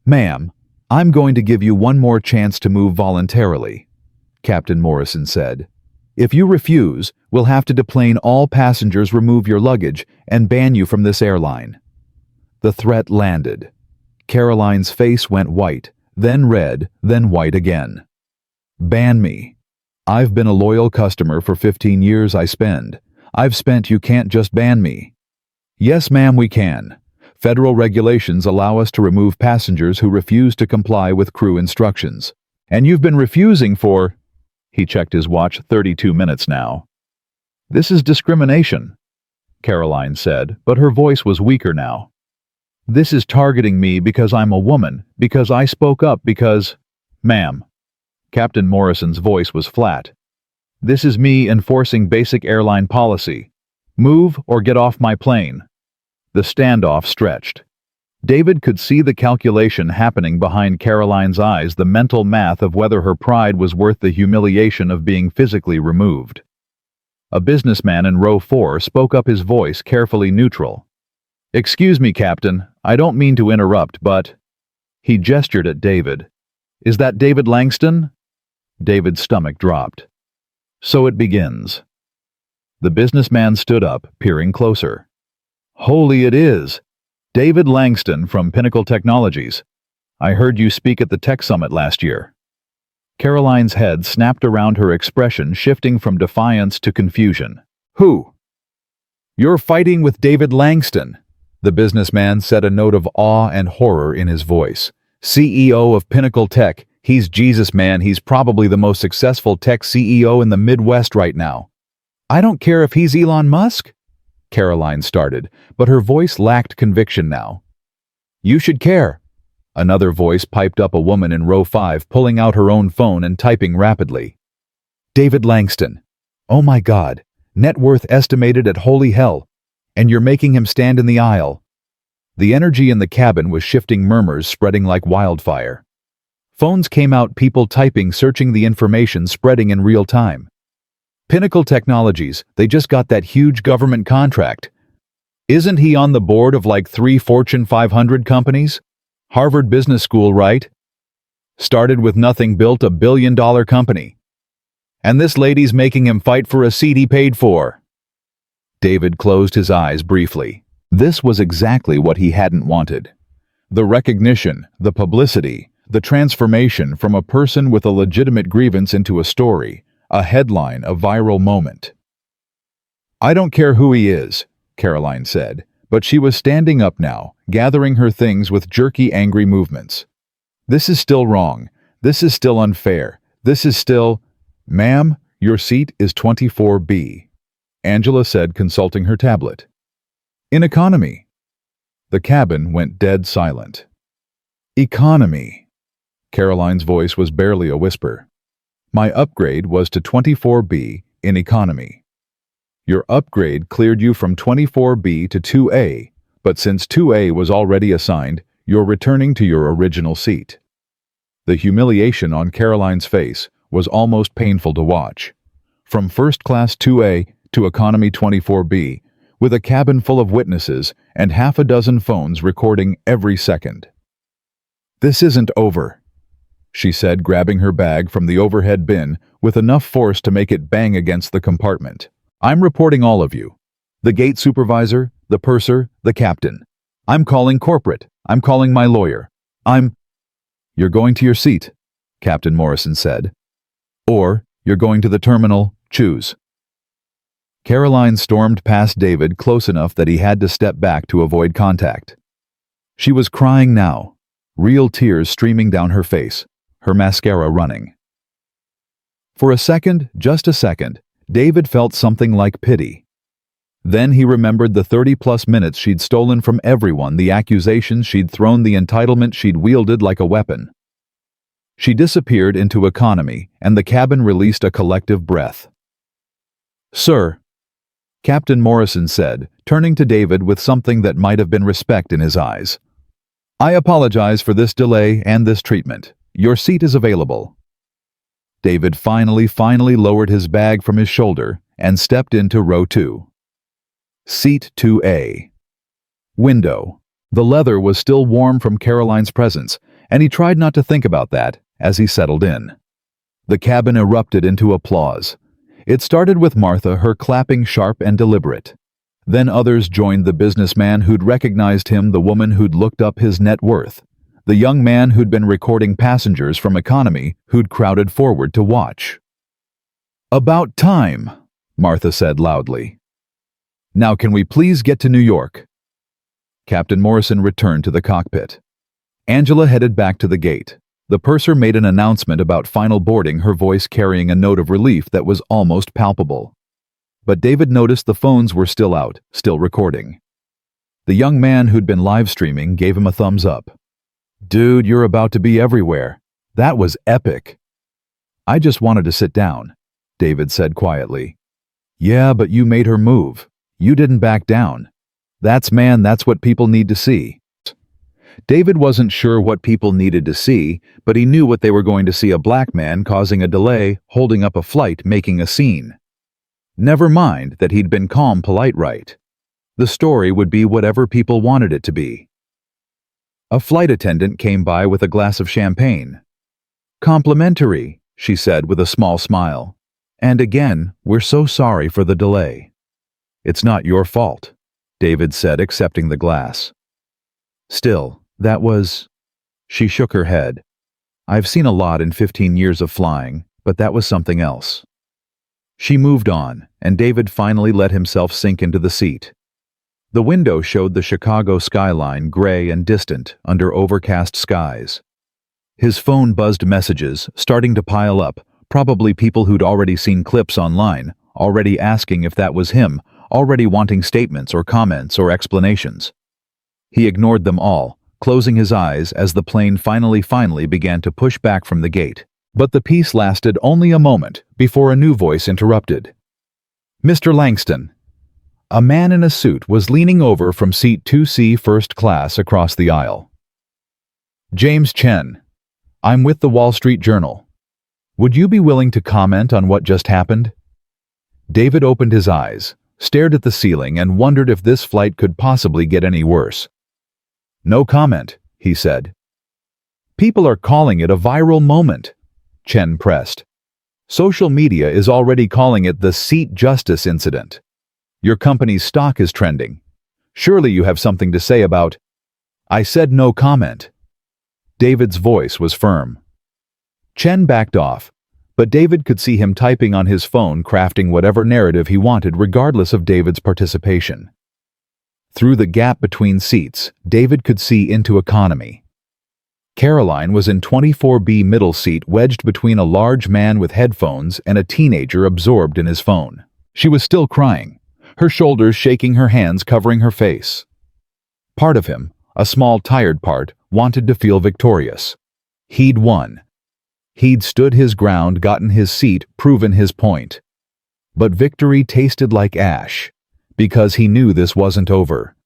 "Ma'am, I'm going to give you one more chance to move voluntarily," Captain Morrison said. "If you refuse, we'll have to deplane all passengers, remove your luggage, and ban you from this airline." The threat landed. Caroline's face went white, then red, then white again. "Ban me. I've been a loyal customer for 15 years. I've spent. You can't just ban me." "Yes, ma'am, we can. Federal regulations allow us to remove passengers who refuse to comply with crew instructions. And you've been refusing for..." He checked his watch, 32 minutes now. "This is discrimination," Caroline said, but her voice was weaker now. "This is targeting me because I'm a woman, because I spoke up, because..." "Ma'am." Captain Morrison's voice was flat. "This is me enforcing basic airline policy. Move or get off my plane." The standoff stretched. David could see the calculation happening behind Caroline's eyes, the mental math of whether her pride was worth the humiliation of being physically removed. A businessman in row 4 spoke up, his voice carefully neutral. "Excuse me, Captain, I don't mean to interrupt, but..." He gestured at David. "Is that David Langston?" David's stomach dropped. "So it begins." The businessman stood up, peering closer. "Holy, it is! David Langston from Pinnacle Technologies. I heard you speak at the Tech Summit last year." Caroline's head snapped around, her expression shifting from defiance to confusion. "Who?" "You're fighting with David Langston," the businessman said, a note of awe and horror in his voice. "CEO of Pinnacle Tech. He's Jesus, man. He's probably the most successful tech CEO in the Midwest right now." "I don't care if he's Elon Musk," Caroline started, but her voice lacked conviction now. "You should care." Another voice piped up, a woman in row 5 pulling out her own phone and typing rapidly. "David Langston. Oh my God. Net worth estimated at holy hell. And you're making him stand in the aisle." The energy in the cabin was shifting, murmurs spreading like wildfire. Phones came out, people typing, searching, the information spreading in real time. "Pinnacle Technologies, they just got that huge government contract. Isn't he on the board of like 3 Fortune 500 companies? Harvard Business School, right? Started with nothing, built a billion-dollar company. And this lady's making him fight for a seat he paid for." David closed his eyes briefly. This was exactly what he hadn't wanted. The recognition, the publicity, the transformation from a person with a legitimate grievance into a story, a headline, a viral moment. "I don't care who he is," Caroline said, but she was standing up now, gathering her things with jerky, angry movements. "This is still wrong. This is still unfair. This is still..." "Ma'am, your seat is 24B," Angela said, consulting her tablet. "In economy." The cabin went dead silent. Economy. Caroline's voice was barely a whisper. My upgrade was to 24B in economy. Your upgrade cleared you from 24B to 2A, but since 2A was already assigned, you're returning to your original seat. The humiliation on Caroline's face was almost painful to watch. From First Class 2A to Economy 24B, with a cabin full of witnesses and half a dozen phones recording every second. This isn't over, she said, grabbing her bag from the overhead bin with enough force to make it bang against the compartment. I'm reporting all of you. The gate supervisor, the purser, the captain. I'm calling corporate. I'm calling my lawyer. You're going to your seat, Captain Morrison said. Or you're going to the terminal, choose. Caroline stormed past David close enough that he had to step back to avoid contact. She was crying now, real tears streaming down her face, her mascara running. For a second, just a second, David felt something like pity. Then he remembered the 30-plus minutes she'd stolen from everyone, the accusations she'd thrown, the entitlement she'd wielded like a weapon. She disappeared into economy, and the cabin released a collective breath. Sir, Captain Morrison said, turning to David with something that might have been respect in his eyes. I apologize for this delay and this treatment. Your seat is available. David finally lowered his bag from his shoulder and stepped into row 2. Seat 2A. Window. The leather was still warm from Caroline's presence, and he tried not to think about that as he settled in. The cabin erupted into applause. It started with Martha, her clapping sharp and deliberate. Then others joined: the businessman who'd recognized him, the woman who'd looked up his net worth, the young man who'd been recording passengers from economy who'd crowded forward to watch. About time, Martha said loudly. Now can we please get to New York? Captain Morrison returned to the cockpit. Angela headed back to the gate. The purser made an announcement about final boarding, her voice carrying a note of relief that was almost palpable. But David noticed the phones were still out, still recording. The young man who'd been live streaming gave him a thumbs up. Dude, you're about to be everywhere. That was epic. I just wanted to sit down, David said quietly. Yeah, but you made her move. You didn't back down. That's what people need to see. David wasn't sure what people needed to see, but he knew what they were going to see: a black man causing a delay, holding up a flight, making a scene. Never mind that he'd been calm, polite, right? The story would be whatever people wanted it to be. A flight attendant came by with a glass of champagne. Complimentary, she said with a small smile. And again, we're so sorry for the delay. It's not your fault, David said, accepting the glass. Still, that was... She shook her head. I've seen a lot in 15 years of flying, but that was something else. She moved on, and David finally let himself sink into the seat. The window showed the Chicago skyline, gray and distant under overcast skies. His phone buzzed messages, starting to pile up, probably people who'd already seen clips online, already asking if that was him, already wanting statements or comments or explanations. He ignored them all, closing his eyes as the plane finally began to push back from the gate. But the peace lasted only a moment before a new voice interrupted. Mr. Langston. A man in a suit was leaning over from seat 2C first class across the aisle. James Chen. I'm with the Wall Street Journal. Would you be willing to comment on what just happened? David opened his eyes, stared at the ceiling, and wondered if this flight could possibly get any worse. No comment, he said. People are calling it a viral moment, Chen pressed. Social media is already calling it the seat justice incident. Your company's stock is trending. Surely you have something to say about... I said no comment. David's voice was firm. Chen backed off, but David could see him typing on his phone, crafting whatever narrative he wanted regardless of David's participation. Through the gap between seats, David could see into economy. Caroline was in 24B middle seat, wedged between a large man with headphones and a teenager absorbed in his phone. She was still crying, her shoulders shaking, her hands covering her face. Part of him, a small tired part, wanted to feel victorious. He'd won. He'd stood his ground, gotten his seat, proven his point. But victory tasted like ash, because he knew this wasn't over.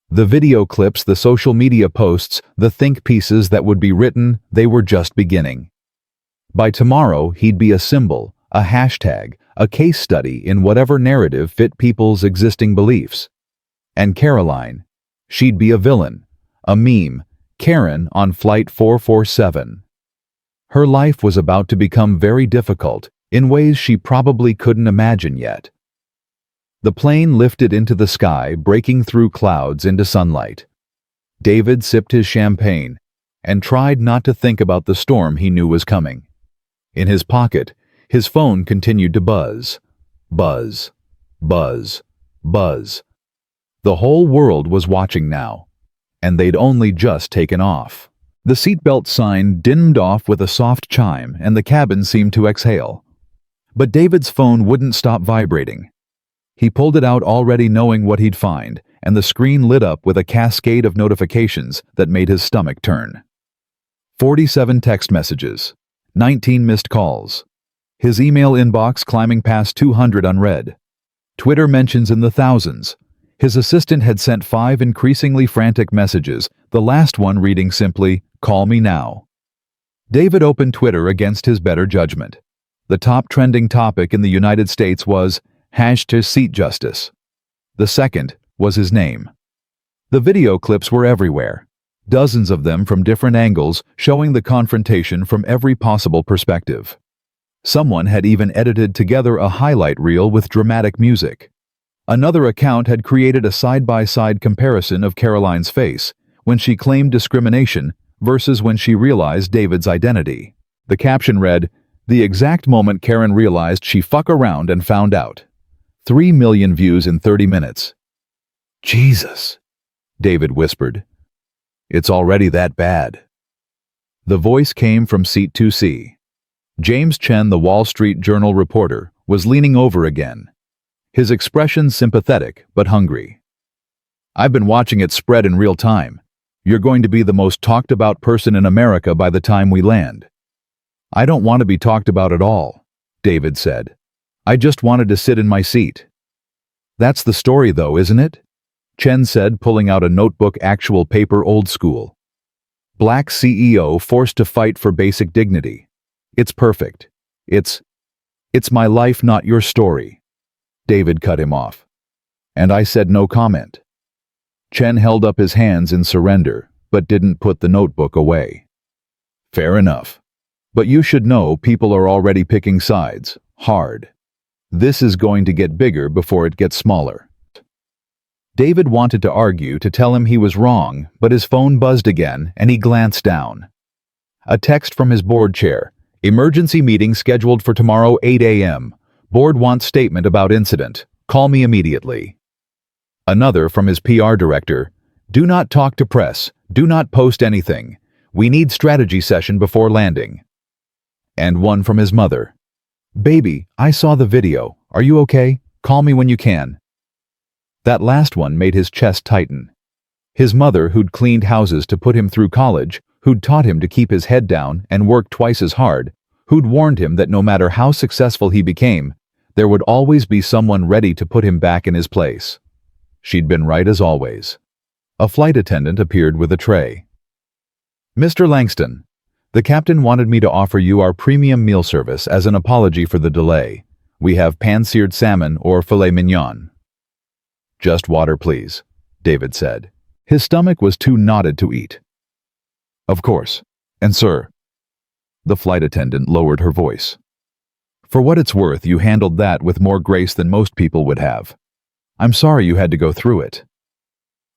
The video clips, the social media posts, the think pieces that would be written, they were just beginning. By tomorrow, he'd be a symbol, a hashtag, a case study in whatever narrative fit people's existing beliefs. And Caroline, she'd be a villain, a meme, Karen on Flight 447. Her life was about to become very difficult, in ways she probably couldn't imagine yet. The plane lifted into the sky, breaking through clouds into sunlight. David sipped his champagne and tried not to think about the storm he knew was coming. In his pocket, his phone continued to buzz. Buzz. Buzz. Buzz. The whole world was watching now, and they'd only just taken off. The seatbelt sign dimmed off with a soft chime, and the cabin seemed to exhale. But David's phone wouldn't stop vibrating. He pulled it out already knowing what he'd find, and the screen lit up with a cascade of notifications that made his stomach turn. 47 text messages, 19 missed calls. His email inbox climbing past 200 unread. Twitter mentions in the thousands. His assistant had sent 5 increasingly frantic messages, the last one reading simply, "Call me now." David opened Twitter against his better judgment. The top trending topic in the United States was #seat justice. The second was his name. The video clips were everywhere, dozens of them from different angles showing the confrontation from every possible perspective. Someone had even edited together a highlight reel with dramatic music. Another account had created a side-by-side comparison of Caroline's face when she claimed discrimination versus when she realized David's identity. The caption read, "The exact moment Karen realized she fuck around and found out." 3 million views in 30 minutes. "Jesus," David whispered. "It's already that bad." The voice came from seat 2C. James Chen, the Wall Street Journal reporter, was leaning over again. His expression sympathetic but hungry. "I've been watching it spread in real time. You're going to be the most talked about person in America by the time we land." "I don't want to be talked about at all," David said. "I just wanted to sit in my seat." "That's the story though, isn't it?" Chen said, pulling out a notebook, actual paper, old school. "Black CEO forced to fight for basic dignity. It's perfect. It's my life, not your story." David cut him off. And I said no comment. Chen held up his hands in surrender, but didn't put the notebook away. "Fair enough. But you should know people are already picking sides, hard. This is going to get bigger before it gets smaller." David wanted to argue, to tell him he was wrong, but his phone buzzed again, and he glanced down. A text from his board chair. "Emergency meeting scheduled for tomorrow 8 a.m. Board wants statement about incident. Call me immediately." Another from his PR director. "Do not talk to press. Do not post anything. We need strategy session before landing." And one from his mother. "Baby, I saw the video. Are you okay? Call me when you can." That last one made his chest tighten. His mother, who'd cleaned houses to put him through college, who'd taught him to keep his head down and work twice as hard, who'd warned him that no matter how successful he became, there would always be someone ready to put him back in his place. She'd been right as always. A flight attendant appeared with a tray. "Mr. Langston, the captain wanted me to offer you our premium meal service as an apology for the delay. We have pan-seared salmon or filet mignon." "Just water, please," David said. His stomach was too knotted to eat. "Of course. And sir." The flight attendant lowered her voice. "For what it's worth, you handled that with more grace than most people would have. I'm sorry you had to go through it."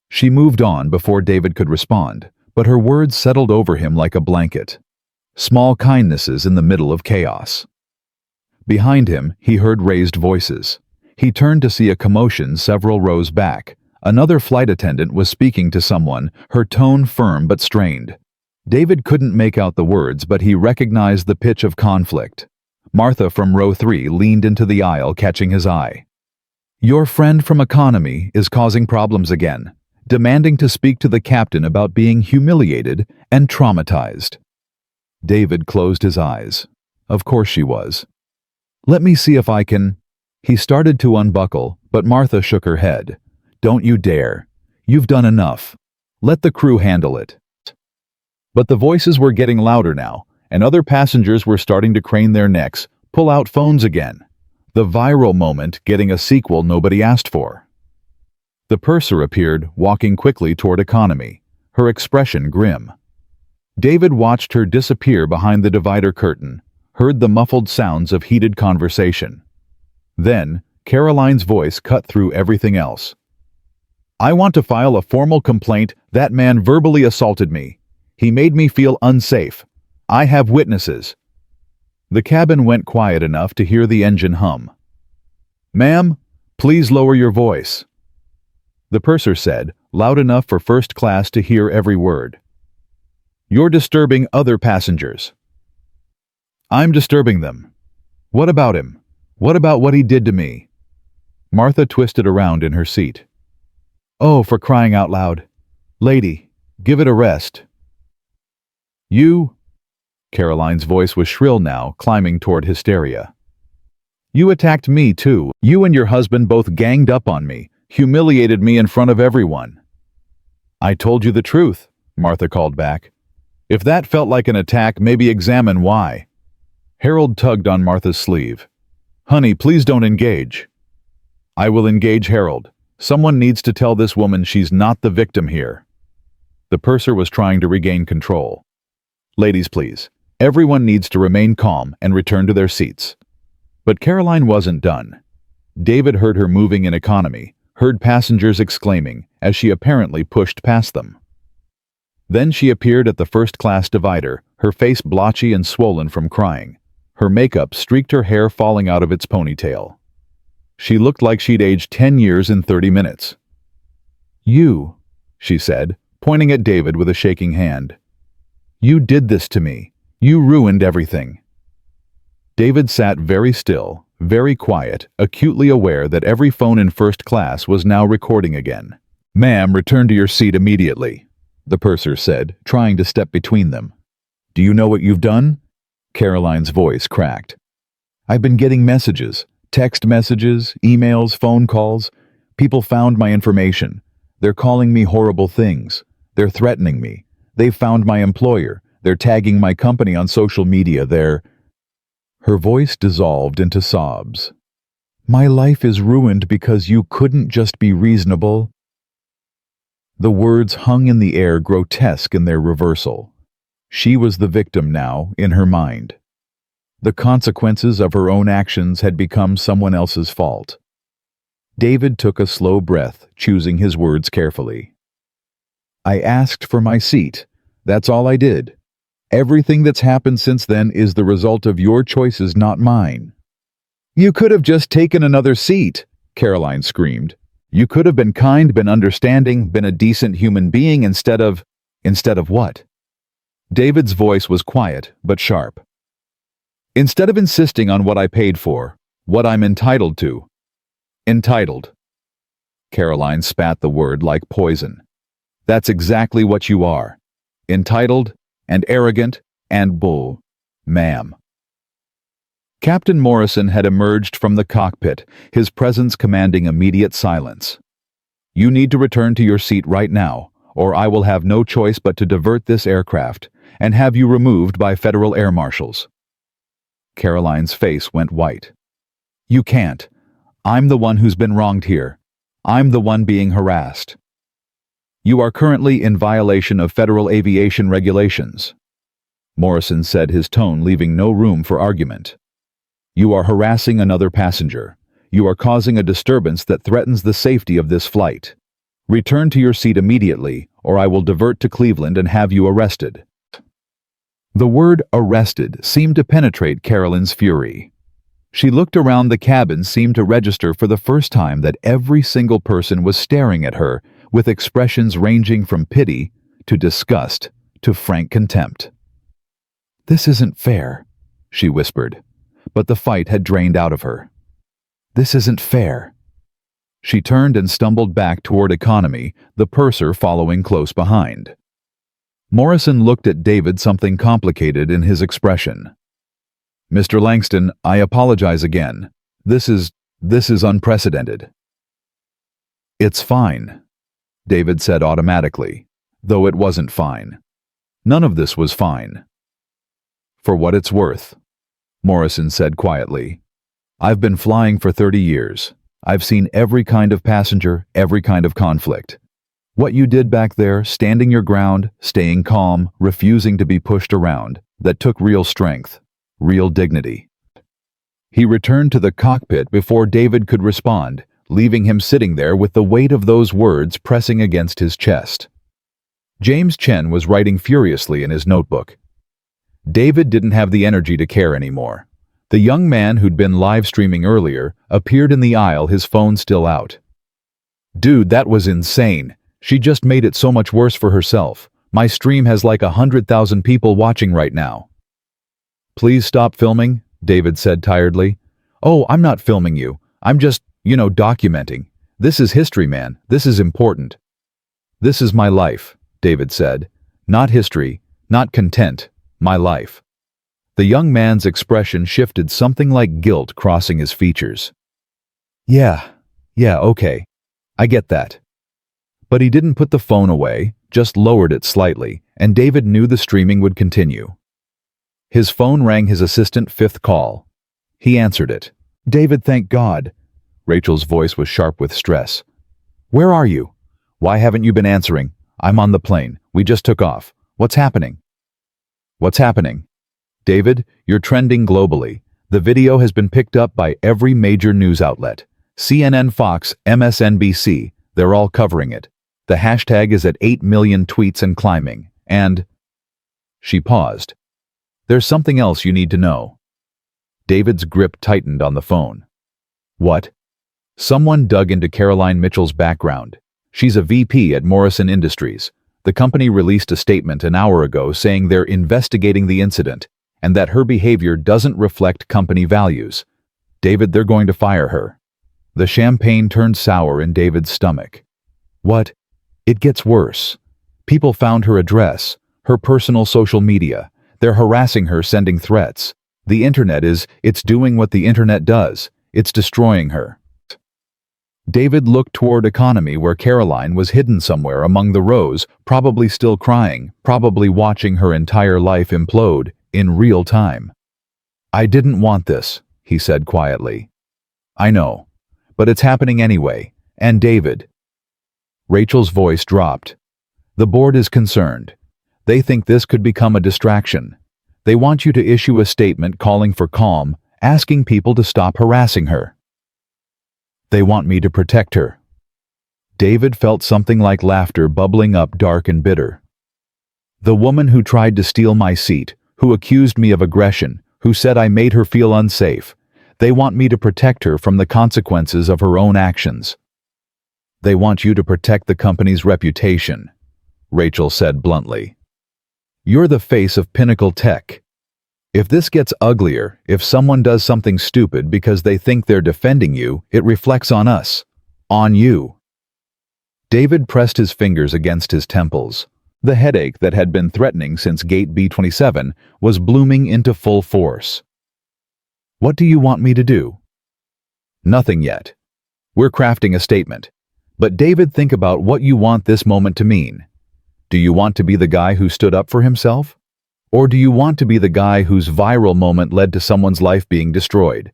She moved on before David could respond, but her words settled over him like a blanket. Small kindnesses in the middle of chaos. Behind him, he heard raised voices. He turned to see a commotion several rows back. Another flight attendant was speaking to someone, her tone firm but strained. David couldn't make out the words, but he recognized the pitch of conflict. Martha from row 3 leaned into the aisle, catching his eye. "Your friend from economy is causing problems again. demanding to speak to the captain about being humiliated and traumatized. David closed his eyes. Of course she was. "Let me see if I can—" He started to unbuckle, but Martha shook her head. "Don't you dare. You've done enough. Let the crew handle it." But the voices were getting louder now, and other passengers were starting to crane their necks, pull out phones again. The viral moment getting a sequel nobody asked for. The purser appeared, walking quickly toward economy, her expression grim. David watched her disappear behind the divider curtain, heard the muffled sounds of heated conversation. Then, Caroline's voice cut through everything else. "I want to file a formal complaint. That man verbally assaulted me. He made me feel unsafe. I have witnesses." The cabin went quiet enough to hear the engine hum. "Ma'am, please lower your voice," the purser said, loud enough for first class to hear every word. "You're disturbing other passengers." "I'm disturbing them. What about him? What about what he did to me?" Martha twisted around in her seat. "Oh, for crying out loud. Lady, give it a rest." "You—" Caroline's voice was shrill now, climbing toward hysteria. "You attacked me too. You and your husband both ganged up on me, humiliated me in front of everyone." "I told you the truth," Martha called back. "If that felt like an attack, maybe examine why." Harold tugged on Martha's sleeve. "Honey, please don't engage." "I will engage Harold. Someone needs to tell this woman she's not the victim here." The purser was trying to regain control. "Ladies, please. Everyone needs to remain calm and return to their seats." But Caroline wasn't done. David heard her moving in economy, heard passengers exclaiming as she apparently pushed past them. Then she appeared at the first-class divider, her face blotchy and swollen from crying. Her makeup streaked her hair falling out of its ponytail. She looked like she'd aged 10 years in 30 minutes. "You," she said, pointing at David with a shaking hand. "You did this to me. You ruined everything." David sat very still, very quiet, acutely aware that every phone in first class was now recording again. "Ma'am, return to your seat immediately," the purser said, trying to step between them. "Do you know what you've done?" Caroline's voice cracked. "I've been getting messages, text messages, emails, phone calls. People found my information. They're calling me horrible things. They're threatening me. They've found my employer. They're tagging my company on social media. Her voice dissolved into sobs. "My life is ruined because you couldn't just be reasonable." The words hung in the air, grotesque in their reversal. She was the victim now, in her mind. The consequences of her own actions had become someone else's fault. David took a slow breath, choosing his words carefully. "I asked for my seat. That's all I did. Everything that's happened since then is the result of your choices, not mine." "You could have just taken another seat," Caroline screamed. "You could have been kind, been understanding, been a decent human being instead of—" "Instead of what?" David's voice was quiet, but sharp. "Instead of insisting on what I paid for, what I'm entitled to." "Entitled." Caroline spat the word like poison. "That's exactly what you are. Entitled, and arrogant, and bull, ma'am." Captain Morrison had emerged from the cockpit, his presence commanding immediate silence. "You need to return to your seat right now, or I will have no choice but to divert this aircraft and have you removed by federal air marshals." Caroline's face went white. "You can't. I'm the one who's been wronged here. I'm the one being harassed." "You are currently in violation of federal aviation regulations," Morrison said, his tone leaving no room for argument. "You are harassing another passenger. You are causing a disturbance that threatens the safety of this flight. Return to your seat immediately, or I will divert to Cleveland and have you arrested." The word arrested seemed to penetrate Caroline's fury. She looked around the cabin, seemed to register for the first time that every single person was staring at her with expressions ranging from pity to disgust to frank contempt. "This isn't fair," she whispered, but the fight had drained out of her. "This isn't fair." She turned and stumbled back toward economy, the purser following close behind. Morrison looked at David, something complicated in his expression. "Mr. Langston, I apologize again. This is unprecedented." "It's fine," David said automatically, though it wasn't fine. None of this was fine. "For what it's worth," Morrison said quietly, "I've been flying for 30 years. I've seen every kind of passenger, every kind of conflict. What you did back there, standing your ground, staying calm, refusing to be pushed around, that took real strength, real dignity." He returned to the cockpit before David could respond, leaving him sitting there with the weight of those words pressing against his chest. James Chen was writing furiously in his notebook. David didn't have the energy to care anymore. The young man who'd been live streaming earlier appeared in the aisle, his phone still out. "Dude, that was insane. She just made it so much worse for herself. My stream has like 100,000 people watching right now." "Please stop filming," David said tiredly. "Oh, I'm not filming you. I'm just, documenting. This is history, man. This is important." "This is my life," David said. "Not history, not content, my life." The young man's expression shifted, something like guilt crossing his features. Yeah, okay. I get that." But he didn't put the phone away, just lowered it slightly, and David knew the streaming would continue. His phone rang, his assistant fifth call. He answered it. "David, thank God." Rachel's voice was sharp with stress. "Where are you? Why haven't you been answering? I'm on the plane. We just took off. What's happening?" "What's happening? David, you're trending globally. The video has been picked up by every major news outlet. CNN, Fox, MSNBC, they're all covering it. The hashtag is at 8 million tweets and climbing. And..." She paused. "There's something else you need to know." David's grip tightened on the phone. "What?" Someone dug into Caroline Mitchell's background. She's a VP at Morrison Industries. The company released a statement an hour ago saying they're investigating the incident and that her behavior doesn't reflect company values. David, they're going to fire her. The champagne turned sour in David's stomach. "What?" "It gets worse. People found her address, her personal social media. They're harassing her, sending threats. The internet it's doing what the internet does. It's destroying her." David looked toward economy, where Caroline was hidden somewhere among the rows, probably still crying, probably watching her entire life implode in real time. "I didn't want this," he said quietly. "I know. But it's happening anyway. And David..." Rachel's voice dropped. "The board is concerned. They think this could become a distraction. They want you to issue a statement calling for calm, asking people to stop harassing her. They want me to protect her." David felt something like laughter bubbling up, dark and bitter. "The woman who tried to steal my seat, who accused me of aggression, who said I made her feel unsafe. They want me to protect her from the consequences of her own actions." "They want you to protect the company's reputation," Rachel said bluntly. "You're the face of Pinnacle Tech. If this gets uglier, if someone does something stupid because they think they're defending you, it reflects on us. On you." David pressed his fingers against his temples. The headache that had been threatening since Gate B27 was blooming into full force. "What do you want me to do?" "Nothing yet. We're crafting a statement. But David, think about what you want this moment to mean. Do you want to be the guy who stood up for himself? Or do you want to be the guy whose viral moment led to someone's life being destroyed?"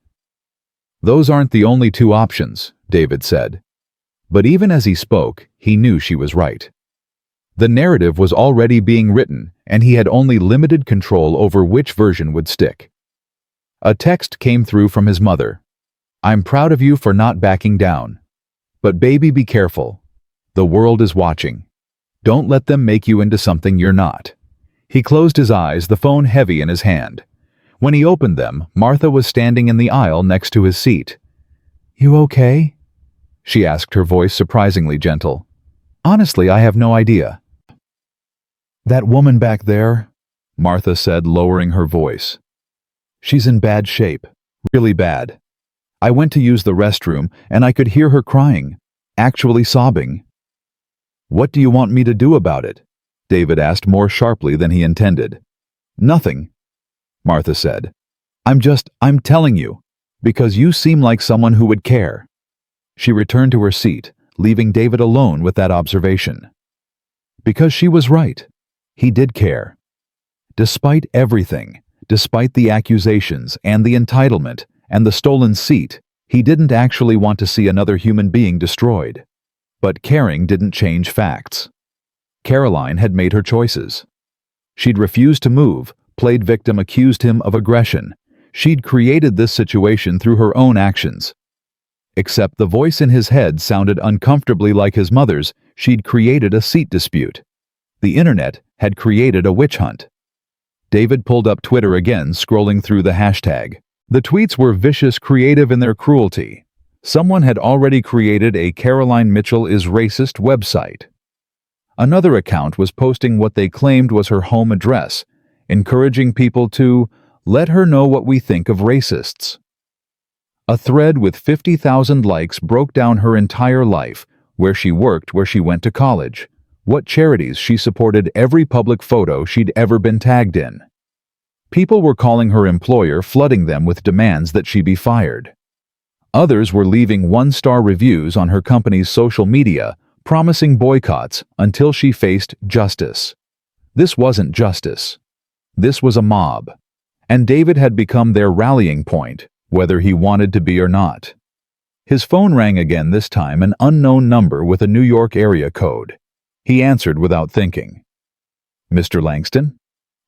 "Those aren't the only two options," David said. But even as he spoke, he knew she was right. The narrative was already being written, and he had only limited control over which version would stick. A text came through from his mother. "I'm proud of you for not backing down. But baby, be careful. The world is watching. Don't let them make you into something you're not." He closed his eyes, the phone heavy in his hand. When he opened them, Martha was standing in the aisle next to his seat. "You okay?" she asked, her voice surprisingly gentle. "Honestly, I have no idea." "That woman back there," Martha said, lowering her voice. "She's in bad shape. Really bad. I went to use the restroom and I could hear her crying, actually sobbing. What do you want me to do about it? David asked more sharply than he intended. Nothing, Martha said. I'm telling you, because you seem like someone who would care. She returned to her seat, leaving David alone with that observation. Because she was right. He did care. Despite everything, despite the accusations and the entitlement and the stolen seat, he didn't actually want to see another human being destroyed. But caring didn't change facts. Caroline had made her choices. She'd refused to move, played victim, accused him of aggression. She'd created this situation through her own actions. Except the voice in his head sounded uncomfortably like his mother's. She'd created a seat dispute. The internet had created a witch hunt. David pulled up Twitter again, scrolling through the hashtag. The tweets were vicious, creative in their cruelty. Someone had already created a Caroline Mitchell is racist website. Another account was posting what they claimed was her home address, encouraging people to let her know what we think of racists. A thread with 50,000 likes broke down her entire life, where she worked, where she went to college, what charities she supported, every public photo she'd ever been tagged in. People were calling her employer, flooding them with demands that she be fired. Others were leaving one-star reviews on her company's social media, promising boycotts until she faced justice. This wasn't justice. This was a mob. And David had become their rallying point, whether he wanted to be or not. His phone rang again, this time an unknown number with a New York area code. He answered without thinking. Mr. Langston?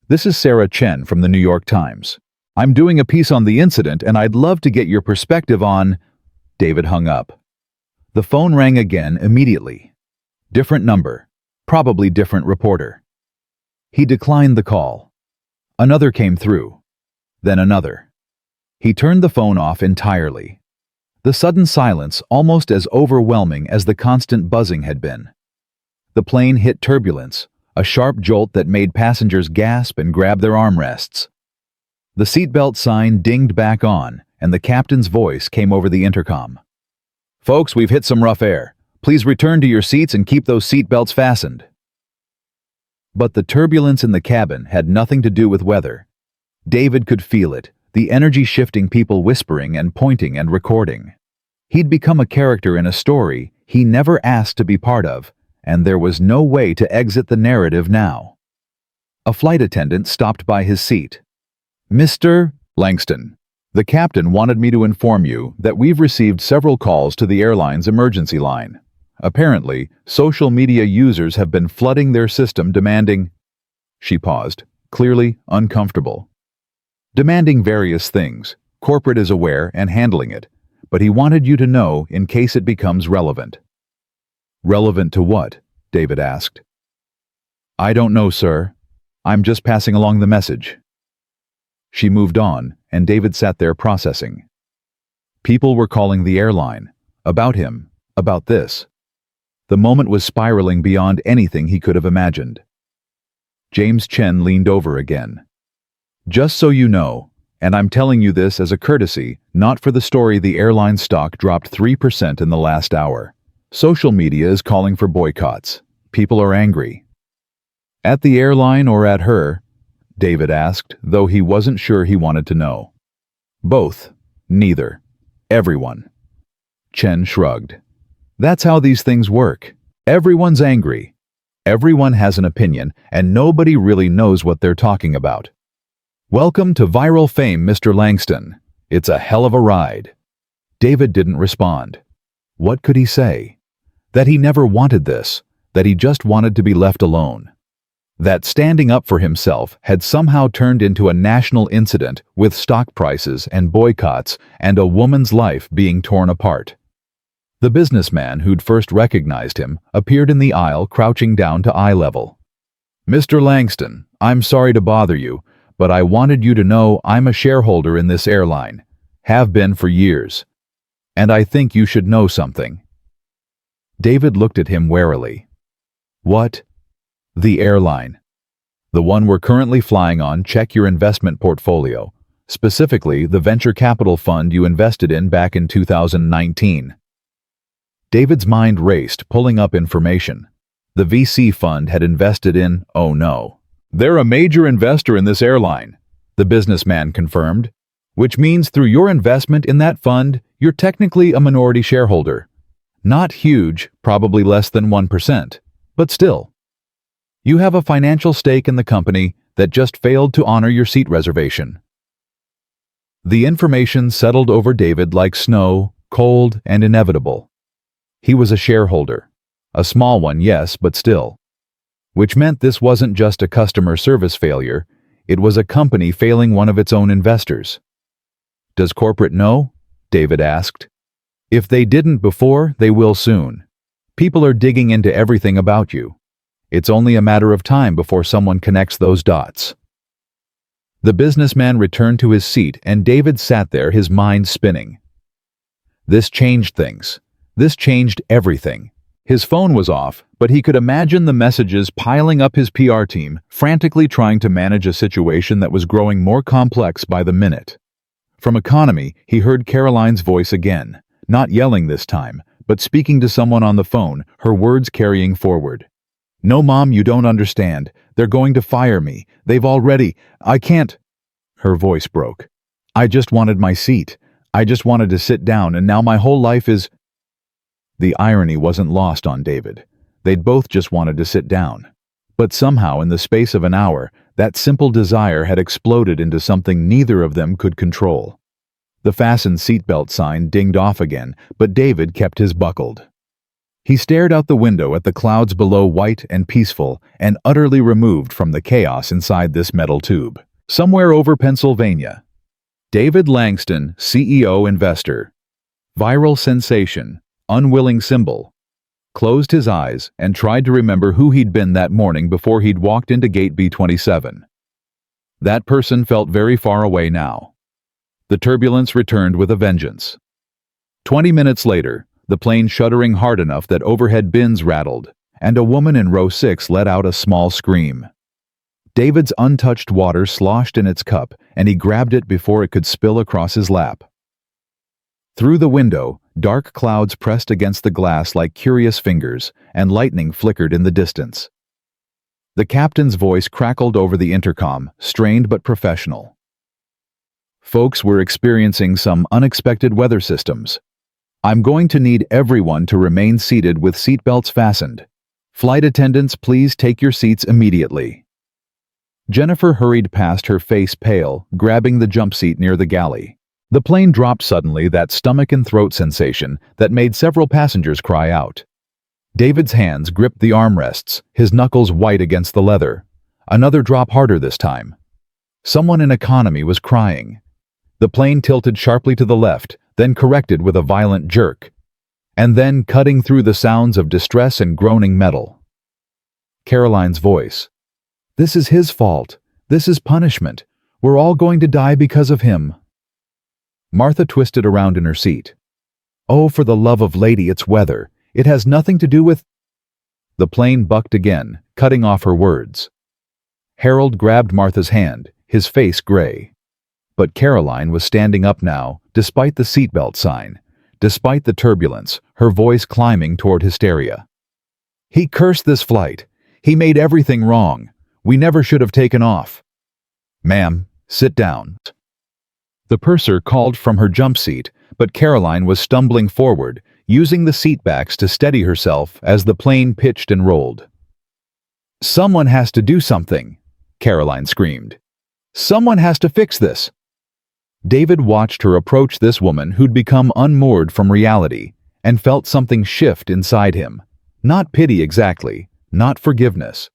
This is Sarah Chen from the New York Times. I'm doing a piece on the incident and I'd love to get your perspective on... David hung up. The phone rang again immediately. Different number, probably different reporter. He declined the call. Another came through. Then another. He turned the phone off entirely. The sudden silence almost as overwhelming as the constant buzzing had been. The plane hit turbulence, a sharp jolt that made passengers gasp and grab their armrests. The seatbelt sign dinged back on, and the captain's voice came over the intercom. Folks, we've hit some rough air. Please return to your seats and keep those seatbelts fastened. But the turbulence in the cabin had nothing to do with weather. David could feel it, the energy shifting, people whispering and pointing and recording. He'd become a character in a story he never asked to be part of, and there was no way to exit the narrative now. A flight attendant stopped by his seat. Mr. Langston, the captain wanted me to inform you that we've received several calls to the airline's emergency line. Apparently, social media users have been flooding their system demanding... She paused, clearly uncomfortable. Demanding various things. Corporate is aware and handling it, but he wanted you to know in case it becomes relevant. Relevant to what? David asked. I don't know, sir. I'm just passing along the message. She moved on, and David sat there processing. People were calling the airline. About him. About this. The moment was spiraling beyond anything he could have imagined. James Chen leaned over again. Just so you know, and I'm telling you this as a courtesy, not for the story, the airline stock dropped 3% in the last hour. Social media is calling for boycotts. People are angry. At the airline or at her? David asked, though he wasn't sure he wanted to know. Both. Neither. Everyone. Chen shrugged. That's how these things work. Everyone's angry. Everyone has an opinion, and nobody really knows what they're talking about. Welcome to viral fame, Mr. Langston. It's a hell of a ride. David didn't respond. What could he say? That he never wanted this, that he just wanted to be left alone. That standing up for himself had somehow turned into a national incident with stock prices and boycotts and a woman's life being torn apart. The businessman who'd first recognized him appeared in the aisle, crouching down to eye level. Mr. Langston, I'm sorry to bother you, but I wanted you to know I'm a shareholder in this airline. Have been for years. And I think you should know something. David looked at him warily. What? The airline. The one we're currently flying on. Check your investment portfolio. specifically the venture capital fund you invested in back in 2019. David's mind raced, pulling up information. The VC fund had invested in, oh no. They're a major investor in this airline, the businessman confirmed, which means through your investment in that fund, you're technically a minority shareholder. Not huge, probably less than 1%, but still. You have a financial stake in the company that just failed to honor your seat reservation. The information settled over David like snow, cold and inevitable. He was a shareholder. A small one, yes, but still. Which meant this wasn't just a customer service failure, it was a company failing one of its own investors. Does corporate know? David asked. If they didn't before, they will soon. People are digging into everything about you. It's only a matter of time before someone connects those dots. The businessman returned to his seat and David sat there, his mind spinning. This changed things. This changed everything. His phone was off, but he could imagine the messages piling up his PR team, frantically trying to manage a situation that was growing more complex by the minute. From economy, he heard Caroline's voice again, not yelling this time, but speaking to someone on the phone, her words carrying forward. No, Mom, you don't understand. They're going to fire me. They've already. I can't. Her voice broke. I just wanted my seat. I just wanted to sit down, and now my whole life is... The irony wasn't lost on David. They'd both just wanted to sit down. But somehow, in the space of an hour, that simple desire had exploded into something neither of them could control. The fasten seatbelt sign dinged off again, but David kept his buckled. He stared out the window at the clouds below, white and peaceful, and utterly removed from the chaos inside this metal tube. Somewhere over Pennsylvania. David Langston, CEO investor. Viral sensation. Unwilling symbol. Closed his eyes and tried to remember who he'd been that morning before he'd walked into gate B27. That person felt very far away now. The turbulence returned with a vengeance. 20 minutes later, the plane shuddering hard enough that overhead bins rattled, and a woman in row 6 let out a small scream. David's untouched water sloshed in its cup, and he grabbed it before it could spill across his lap. Through the window, dark clouds pressed against the glass like curious fingers, and lightning flickered in the distance. The captain's voice crackled over the intercom, strained but professional. Folks, we're experiencing some unexpected weather systems. I'm going to need everyone to remain seated with seatbelts fastened. Flight attendants, please take your seats immediately. Jennifer hurried past, her face pale, grabbing the jump seat near the galley. The plane dropped suddenly, that stomach and throat sensation that made several passengers cry out. David's hands gripped the armrests, his knuckles white against the leather. Another drop, harder this time. Someone in economy was crying. The plane tilted sharply to the left, then corrected with a violent jerk, and then cutting through the sounds of distress and groaning metal. Caroline's voice. This is his fault. This is punishment. We're all going to die because of him. Martha twisted around in her seat. Oh, for the love of Lady, it's weather. It has nothing to do with... The plane bucked again, cutting off her words. Harold grabbed Martha's hand, his face gray. But Caroline was standing up now, despite the seatbelt sign, despite the turbulence, her voice climbing toward hysteria. He cursed this flight. He made everything wrong. We never should have taken off. Ma'am, sit down. The purser called from her jump seat, but Caroline was stumbling forward, using the seatbacks to steady herself as the plane pitched and rolled. Someone has to do something, Caroline screamed. Someone has to fix this. David watched her approach this woman who'd become unmoored from reality, and felt something shift inside him. Not pity exactly, not forgiveness,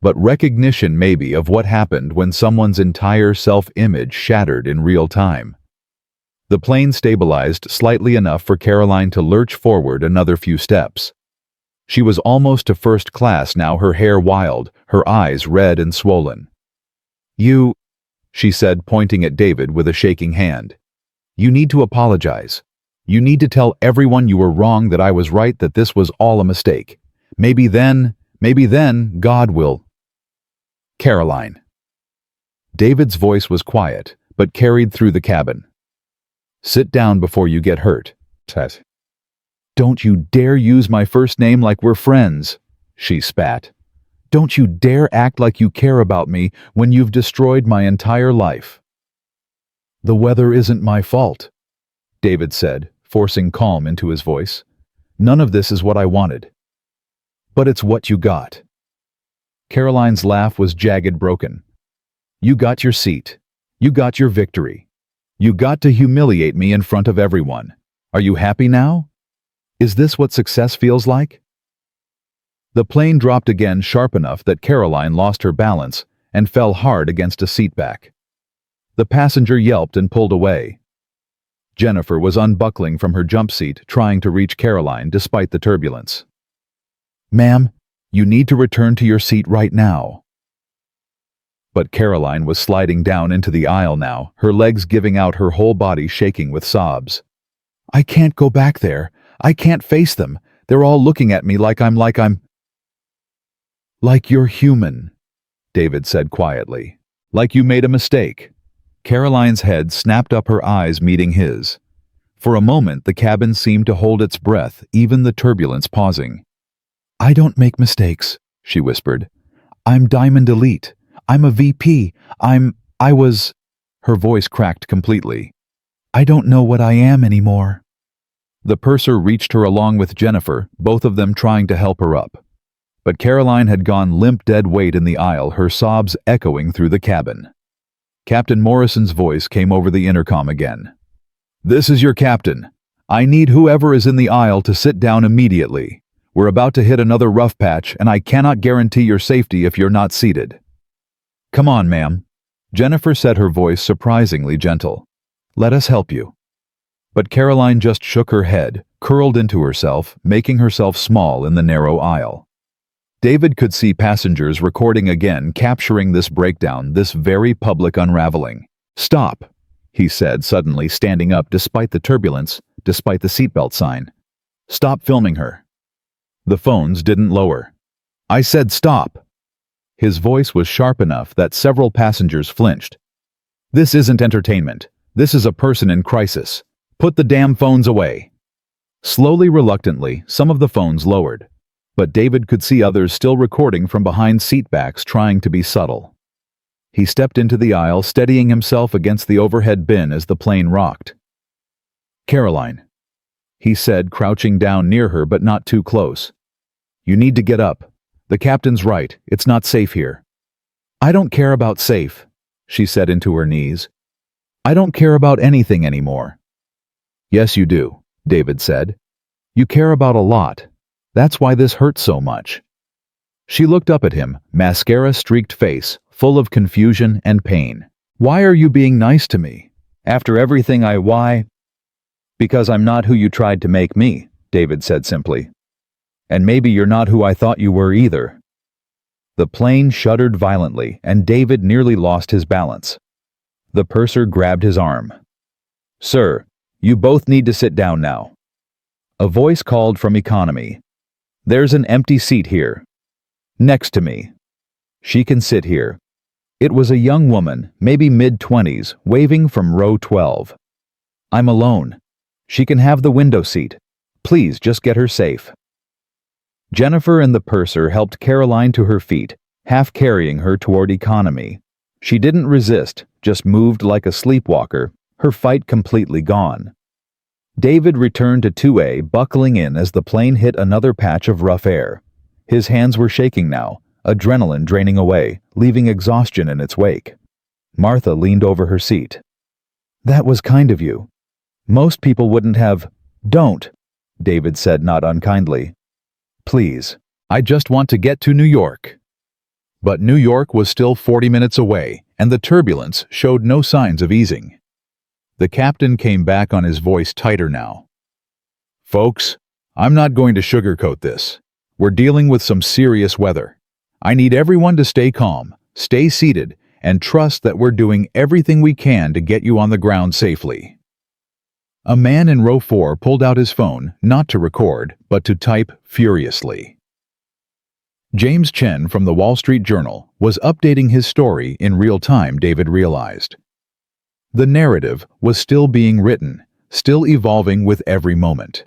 but recognition maybe of what happened when someone's entire self-image shattered in real time. The plane stabilized slightly enough for Caroline to lurch forward another few steps. She was almost to first class now, her hair wild, her eyes red and swollen. You, she said, pointing at David with a shaking hand. You need to apologize. You need to tell everyone you were wrong, that I was right, that this was all a mistake. Maybe then, God will... Caroline. David's voice was quiet, but carried through the cabin. "Sit down before you get hurt." Tet. "Don't you dare use my first name like we're friends," she spat. "Don't you dare act like you care about me when you've destroyed my entire life." "The weather isn't my fault," David said, forcing calm into his voice. "None of this is what I wanted. But it's what you got." Caroline's laugh was jagged, broken. "You got your seat. You got your victory. You got to humiliate me in front of everyone. Are you happy now? Is this what success feels like?" The plane dropped again, sharp enough that Caroline lost her balance and fell hard against a seatback. The passenger yelped and pulled away. Jennifer was unbuckling from her jump seat, trying to reach Caroline despite the turbulence. "Ma'am, you need to return to your seat right now." But Caroline was sliding down into the aisle now, her legs giving out, her whole body shaking with sobs. "I can't go back there. I can't face them. They're all looking at me like I'm... "Like you're human," David said quietly. "Like you made a mistake." Caroline's head snapped up, her eyes meeting his. For a moment, the cabin seemed to hold its breath, even the turbulence pausing. "I don't make mistakes," she whispered. "I'm Diamond Elite. I'm a VP. I was..." Her voice cracked completely. "I don't know what I am anymore." The purser reached her along with Jennifer, both of them trying to help her up. But Caroline had gone limp, dead weight in the aisle, her sobs echoing through the cabin. Captain Morrison's voice came over the intercom again. "This is your captain. I need whoever is in the aisle to sit down immediately. We're about to hit another rough patch, and I cannot guarantee your safety if you're not seated." "Come on, ma'am," Jennifer said, her voice surprisingly gentle. "Let us help you." But Caroline just shook her head, curled into herself, making herself small in the narrow aisle. David could see passengers recording again, capturing this breakdown, this very public unraveling. "Stop," he said, suddenly standing up despite the turbulence, despite the seatbelt sign. "Stop filming her." The phones didn't lower. "I said stop." His voice was sharp enough that several passengers flinched. "This isn't entertainment. This is a person in crisis. Put the damn phones away." Slowly, reluctantly, some of the phones lowered. But David could see others still recording from behind seatbacks, trying to be subtle. He stepped into the aisle, steadying himself against the overhead bin as the plane rocked. "Caroline," he said, crouching down near her but not too close. "You need to get up. The captain's right. It's not safe here." "I don't care about safe," she said into her knees. "I don't care about anything anymore." "Yes, you do," David said. "You care about a lot. That's why this hurts so much." She looked up at him, mascara-streaked face, full of confusion and pain. "Why are you being nice to me? After everything why?" "Because I'm not who you tried to make me," David said simply. "And maybe you're not who I thought you were either." The plane shuddered violently, and David nearly lost his balance. The purser grabbed his arm. "Sir, you both need to sit down now." A voice called from economy. "There's an empty seat here. Next to me. She can sit here." It was a young woman, maybe mid-20s, waving from row 12. "I'm alone. She can have the window seat. Please just get her safe." Jennifer and the purser helped Caroline to her feet, half carrying her toward economy. She didn't resist, just moved like a sleepwalker, her fight completely gone. David returned to 2A, buckling in as the plane hit another patch of rough air. His hands were shaking now, adrenaline draining away, leaving exhaustion in its wake. Martha leaned over her seat. "That was kind of you. Most people wouldn't have..." "Don't," David said, not unkindly. "Please, I just want to get to New York." But New York was still 40 minutes away, and the turbulence showed no signs of easing. The captain came back on, his voice tighter now. "Folks, I'm not going to sugarcoat this. We're dealing with some serious weather. I need everyone to stay calm, stay seated, and trust that we're doing everything we can to get you on the ground safely." A man in row 4 pulled out his phone, not to record, but to type furiously. James Chen from the Wall Street Journal was updating his story in real time, David realized. The narrative was still being written, still evolving with every moment.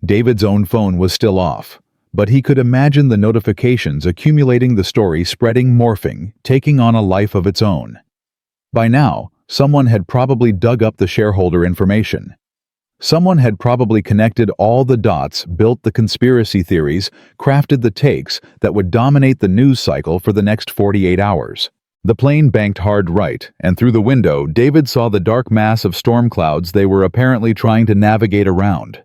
David's own phone was still off, but he could imagine the notifications accumulating, the story spreading, morphing, taking on a life of its own. By now, someone had probably dug up the shareholder information. Someone had probably connected all the dots, built the conspiracy theories, crafted the takes that would dominate the news cycle for the next 48 hours. The plane banked hard right, and through the window, David saw the dark mass of storm clouds they were apparently trying to navigate around.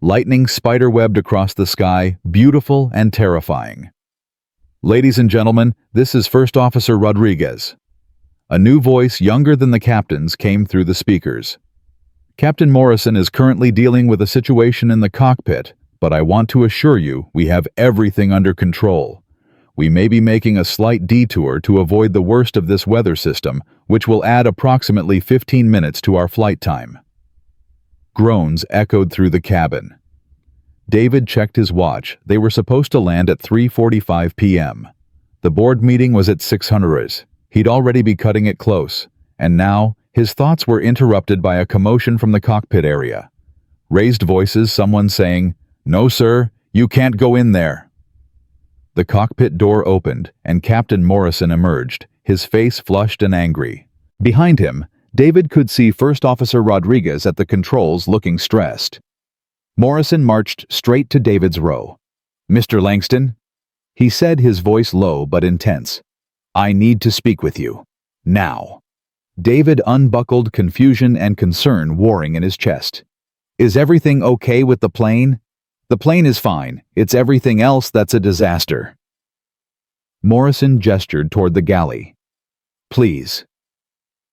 Lightning spiderwebbed across the sky, beautiful and terrifying. "Ladies and gentlemen, this is First Officer Rodriguez." A new voice, younger than the captain's, came through the speakers. "Captain Morrison is currently dealing with a situation in the cockpit, but I want to assure you we have everything under control. We may be making a slight detour to avoid the worst of this weather system, which will add approximately 15 minutes to our flight time." Groans echoed through the cabin. David checked his watch. They were supposed to land at 3:45 p.m. The board meeting was at 600. He'd already be cutting it close, and now his thoughts were interrupted by a commotion from the cockpit area. Raised voices, someone saying, "No, sir, you can't go in there." The cockpit door opened, and Captain Morrison emerged, his face flushed and angry. Behind him, David could see First Officer Rodriguez at the controls, looking stressed. Morrison marched straight to David's row. "Mr. Langston," he said, his voice low but intense, "I need to speak with you. Now." David unbuckled, confusion and concern warring in his chest. "Is everything okay with the plane?" "The plane is fine. It's everything else that's a disaster." Morrison gestured toward the galley. "Please."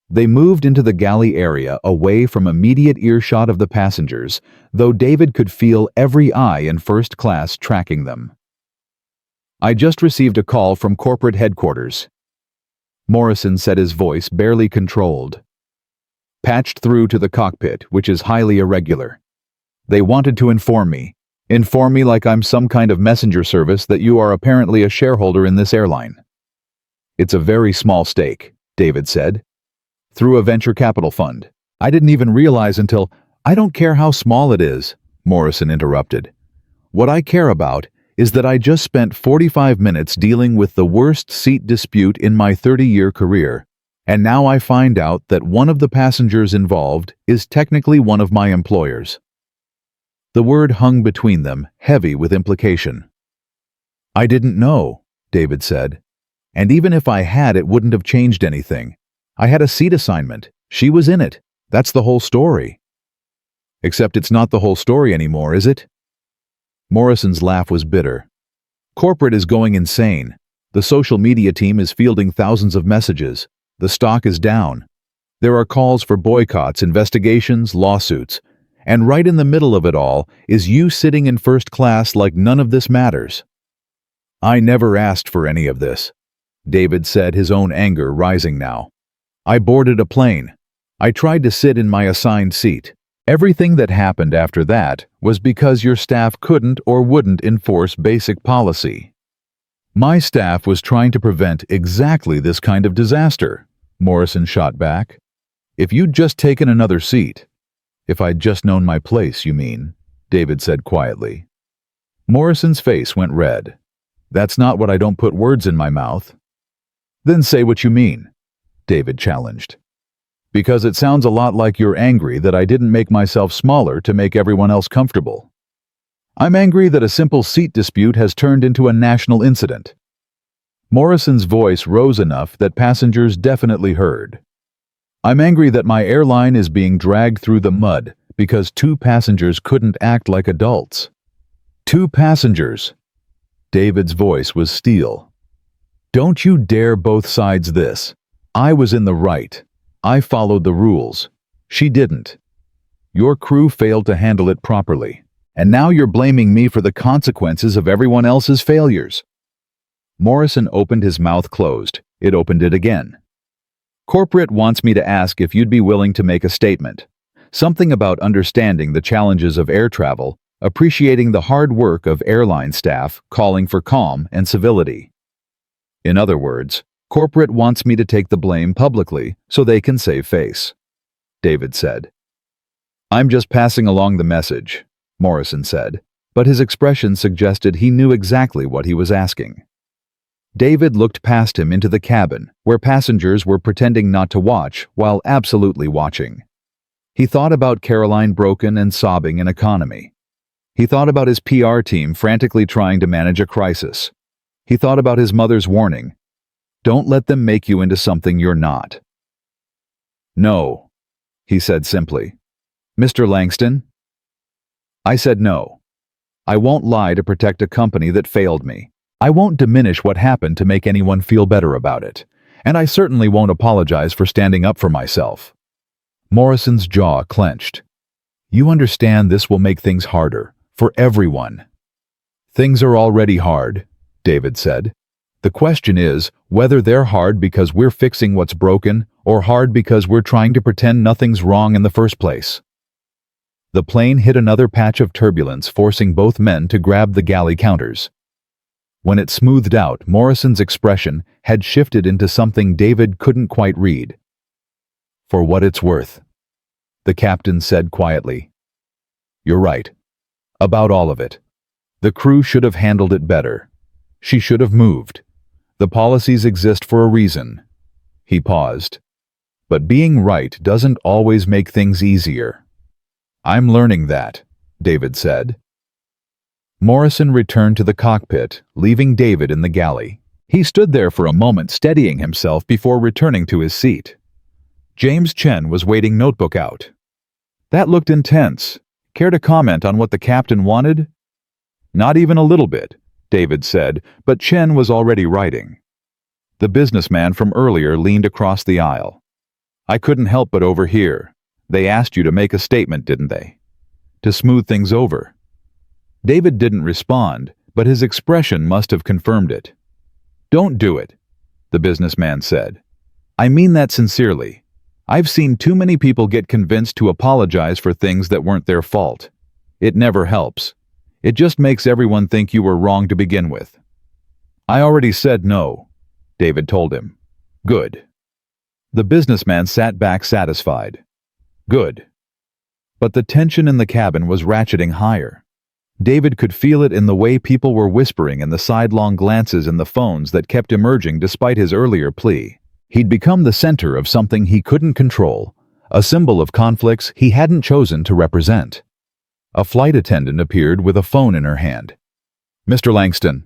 They moved into the galley area, away from immediate earshot of the passengers, though David could feel every eye in first class tracking them. "I just received a call from corporate headquarters." Morrison said, his voice barely controlled. "Patched through to the cockpit, which is highly irregular. They wanted to inform me like I'm some kind of messenger service that you are apparently a shareholder in this airline." "It's a very small stake," David said. "Through a venture capital fund. I didn't even realize until—" "I don't care how small it is," Morrison interrupted. "What I care about is that I just spent 45 minutes dealing with the worst seat dispute in my 30-year career, and now I find out that one of the passengers involved is technically one of my employers." The word hung between them, heavy with implication. "I didn't know," David said. "And even if I had, it wouldn't have changed anything. I had a seat assignment. She was in it. That's the whole story." "Except it's not the whole story anymore, is it?" Morrison's laugh was bitter. "Corporate is going insane. The social media team is fielding thousands of messages. The stock is down. There are calls for boycotts, investigations, lawsuits. And right in the middle of it all is you sitting in first class like none of this matters." "I never asked for any of this," David said, his own anger rising now. "I boarded a plane. I tried to sit in my assigned seat. Everything that happened after that was because your staff couldn't or wouldn't enforce basic policy." "My staff was trying to prevent exactly this kind of disaster," Morrison shot back. "If you'd just taken another seat—" "If I'd just known my place, you mean," David said quietly. Morrison's face went red. "That's not what I don't put words in my mouth." "Then say what you mean," David challenged. "Because it sounds a lot like you're angry that I didn't make myself smaller to make everyone else comfortable." "I'm angry that a simple seat dispute has turned into a national incident." Morrison's voice rose enough that passengers definitely heard. "I'm angry that my airline is being dragged through the mud because 2 passengers couldn't act like adults." 2 passengers. David's voice was steel. "Don't you dare both sides this. I was in the right. I followed the rules. She didn't. Your crew failed to handle it properly, and now you're blaming me for the consequences of everyone else's failures." Morrison opened his mouth closed. It opened it again. "Corporate wants me to ask if you'd be willing to make a statement. Something about understanding the challenges of air travel, appreciating the hard work of airline staff, calling for calm and civility." In other words, Corporate wants me to take the blame publicly so they can save face, David said. I'm just passing along the message, Morrison said, but his expression suggested he knew exactly what he was asking. David looked past him into the cabin, where passengers were pretending not to watch while absolutely watching. He thought about Caroline broken and sobbing in economy. He thought about his PR team frantically trying to manage a crisis. He thought about his mother's warning, "Don't let them make you into something you're not." "No," he said simply. "Mr. Langston?" I said no. I won't lie to protect a company that failed me. I won't diminish what happened to make anyone feel better about it. And I certainly won't apologize for standing up for myself. Morrison's jaw clenched. You understand this will make things harder, for everyone. Things are already hard, David said. The question is whether they're hard because we're fixing what's broken or hard because we're trying to pretend nothing's wrong in the first place. The plane hit another patch of turbulence, forcing both men to grab the galley counters. When it smoothed out, Morrison's expression had shifted into something David couldn't quite read. For what it's worth, the captain said quietly. You're right. About all of it. The crew should have handled it better. She should have moved. The policies exist for a reason. He paused. But being right doesn't always make things easier. I'm learning that, David said. Morrison returned to the cockpit, leaving David in the galley. He stood there for a moment, steadying himself before returning to his seat. James Chen was waiting, notebook out. That looked intense. Care to comment on what the captain wanted? Not even a little bit, David said, but Chen was already writing. The businessman from earlier leaned across the aisle. I couldn't help but overhear. They asked you to make a statement, didn't they? To smooth things over. David didn't respond, but his expression must have confirmed it. Don't do it, the businessman said. I mean that sincerely. I've seen too many people get convinced to apologize for things that weren't their fault. It never helps. It just makes everyone think you were wrong to begin with. I already said no, David told him. Good. The businessman sat back satisfied. Good. But the tension in the cabin was ratcheting higher. David could feel it in the way people were whispering and the sidelong glances in the phones that kept emerging despite his earlier plea. He'd become the center of something he couldn't control, a symbol of conflicts he hadn't chosen to represent. A flight attendant appeared with a phone in her hand. Mr. Langston,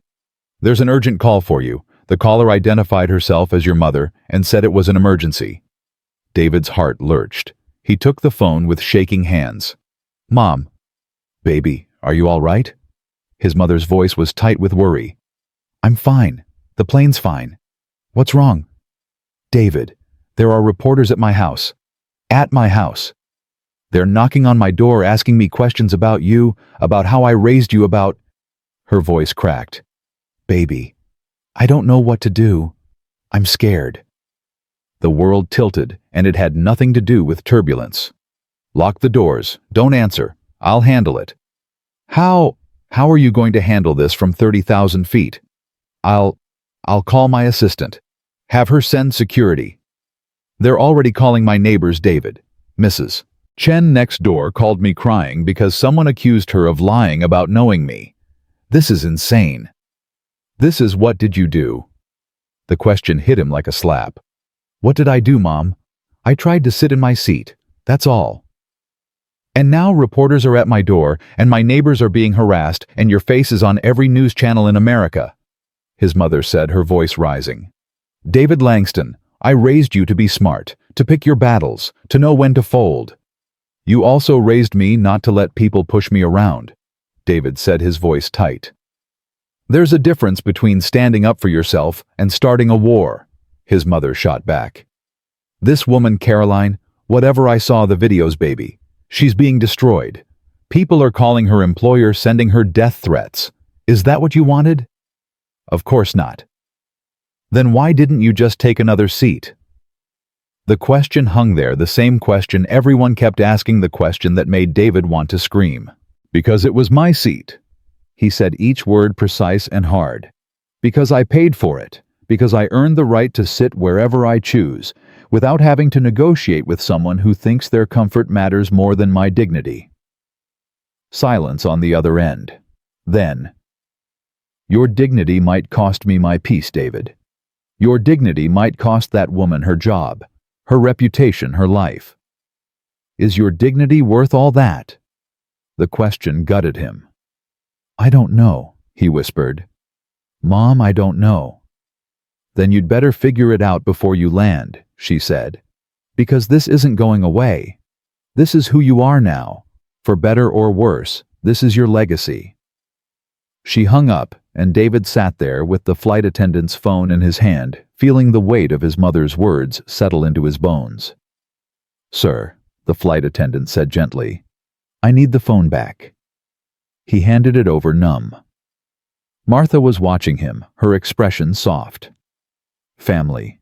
there's an urgent call for you. The caller identified herself as your mother and said it was an emergency. David's heart lurched. He took the phone with shaking hands. Mom. Baby, are you all right? His mother's voice was tight with worry. I'm fine. The plane's fine. What's wrong? David, there are reporters at my house. At my house. They're knocking on my door asking me questions about you, about how I raised you, about... Her voice cracked. Baby, I don't know what to do. I'm scared. The world tilted, and it had nothing to do with turbulence. Lock the doors. Don't answer. I'll handle it. How are you going to handle this from 30,000 feet? I'll call my assistant. Have her send security. They're already calling my neighbors, David. Mrs. Chen next door called me crying because someone accused her of lying about knowing me. This is insane. This is what did you do? The question hit him like a slap. What did I do, Mom? I tried to sit in my seat. That's all. And now reporters are at my door, and my neighbors are being harassed, and your face is on every news channel in America, his mother said, her voice rising. David Langston, I raised you to be smart, to pick your battles, to know when to fold. You also raised me not to let people push me around, David said, his voice tight. There's a difference between standing up for yourself and starting a war, his mother shot back. This woman, Caroline, whatever I saw the videos, baby, she's being destroyed. People are calling her employer, sending her death threats. Is that what you wanted? Of course not. Then why didn't you just take another seat? The question hung there, the same question everyone kept asking, the question that made David want to scream. Because it was my seat. He said each word precise and hard. Because I paid for it. because I earned the right to sit wherever I choose, without having to negotiate with someone who thinks their comfort matters more than my dignity. Silence on the other end. Then, your dignity might cost me my peace, David. Your dignity might cost that woman her job, her reputation, her life. Is your dignity worth all that? The question gutted him. I don't know, he whispered. Mom, I don't know. Then you'd better figure it out before you land, she said. Because this isn't going away. This is who you are now. For better or worse, this is your legacy. She hung up, and David sat there with the flight attendant's phone in his hand, feeling the weight of his mother's words settle into his bones. Sir, the flight attendant said gently, I need the phone back. He handed it over numb. Martha was watching him, her expression soft. Family.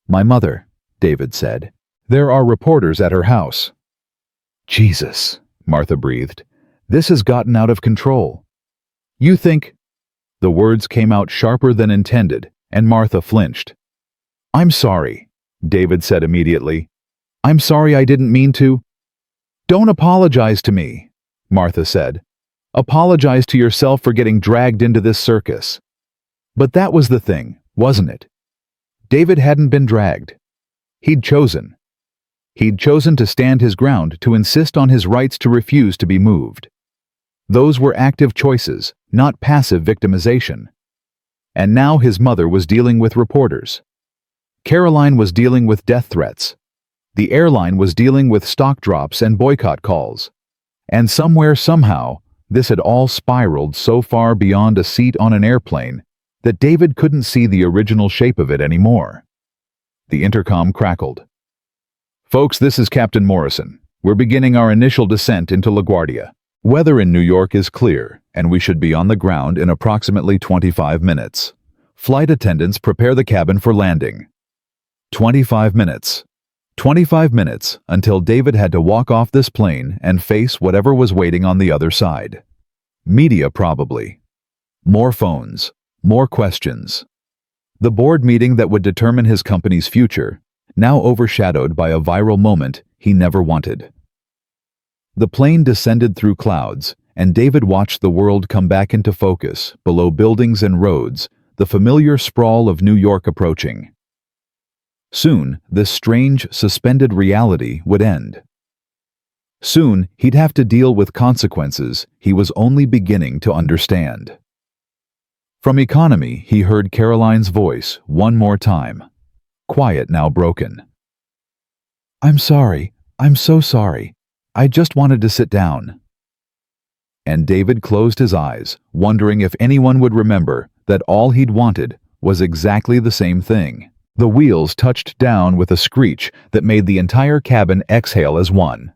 My mother, David said. There are reporters at her house. Jesus, Martha breathed. This has gotten out of control. You think... The words came out sharper than intended, and Martha flinched. I'm sorry, David said immediately. I'm sorry, I didn't mean to. Don't apologize to me, Martha said. Apologize to yourself for getting dragged into this circus. But that was the thing, wasn't it? David hadn't been dragged. He'd chosen. He'd chosen to stand his ground, to insist on his rights, to refuse to be moved. Those were active choices, not passive victimization. And now his mother was dealing with reporters. Caroline was dealing with death threats. The airline was dealing with stock drops and boycott calls. And somewhere, somehow, this had all spiraled so far beyond a seat on an airplane that David couldn't see the original shape of it anymore. The intercom crackled. Folks, this is Captain Morrison. We're beginning our initial descent into LaGuardia. Weather in New York is clear, and we should be on the ground in approximately 25 minutes. Flight attendants, prepare the cabin for landing. 25 minutes. 25 minutes until David had to walk off this plane and face whatever was waiting on the other side. Media, probably. More phones. More questions. The board meeting that would determine his company's future, now overshadowed by a viral moment he never wanted. The plane descended through clouds, and David watched the world come back into focus, below buildings and roads, the familiar sprawl of New York approaching. Soon, this strange, suspended reality would end. Soon, he'd have to deal with consequences he was only beginning to understand. From economy, he heard Caroline's voice one more time, quiet now broken. I'm sorry. I'm so sorry. I just wanted to sit down. And David closed his eyes, wondering if anyone would remember that all he'd wanted was exactly the same thing. The wheels touched down with a screech that made the entire cabin exhale as one.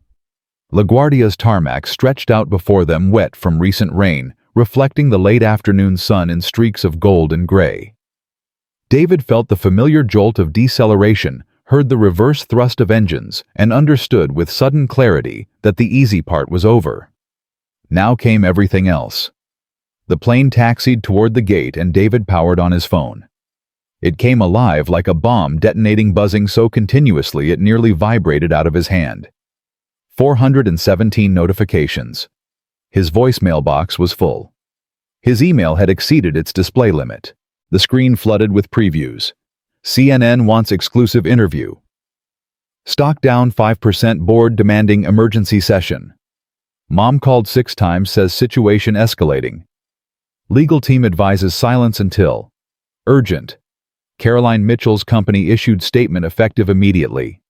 LaGuardia's tarmac stretched out before them, wet from recent rain, reflecting the late afternoon sun in streaks of gold and gray. David felt the familiar jolt of deceleration, heard the reverse thrust of engines, and understood with sudden clarity that the easy part was over. Now came everything else. The plane taxied toward the gate, and David powered on his phone. It came alive like a bomb detonating, buzzing so continuously it nearly vibrated out of his hand. 417 notifications. His voicemail box was full. His email had exceeded its display limit. The screen flooded with previews. CNN wants exclusive interview. Stock down 5%, board demanding emergency session. Mom called 6 times, says situation escalating. Legal team advises silence until. Urgent. Caroline Mitchell's company issued statement effective immediately.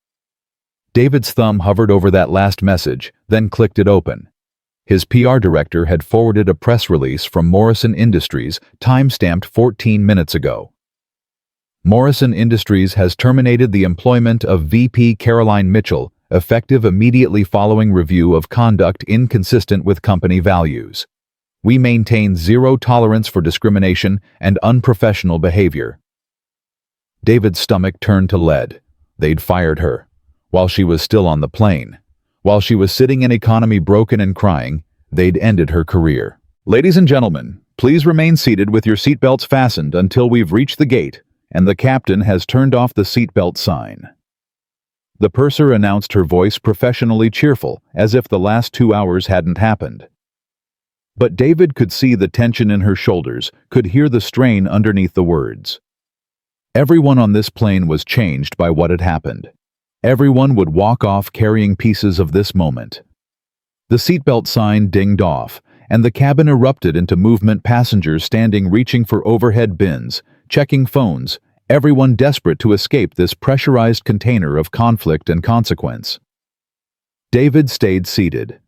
David's thumb hovered over that last message, then clicked it open. His PR director had forwarded a press release from Morrison Industries, time-stamped 14 minutes ago. Morrison Industries has terminated the employment of VP Caroline Mitchell, effective immediately following review of conduct inconsistent with company values. We maintain zero tolerance for discrimination and unprofessional behavior. David's stomach turned to lead. They'd fired her. While she was still on the plane. While she was sitting in economy broken and crying, they'd ended her career. Ladies and gentlemen, please remain seated with your seatbelts fastened until we've reached the gate, and the captain has turned off the seatbelt sign." The purser announced, her voice professionally cheerful, as if the last 2 hours hadn't happened. But David could see the tension in her shoulders, could hear the strain underneath the words. Everyone on this plane was changed by what had happened. Everyone would walk off carrying pieces of this moment. The seatbelt sign dinged off, and the cabin erupted into movement, passengers standing reaching for overhead bins, checking phones, everyone desperate to escape this pressurized container of conflict and consequence. David stayed seated.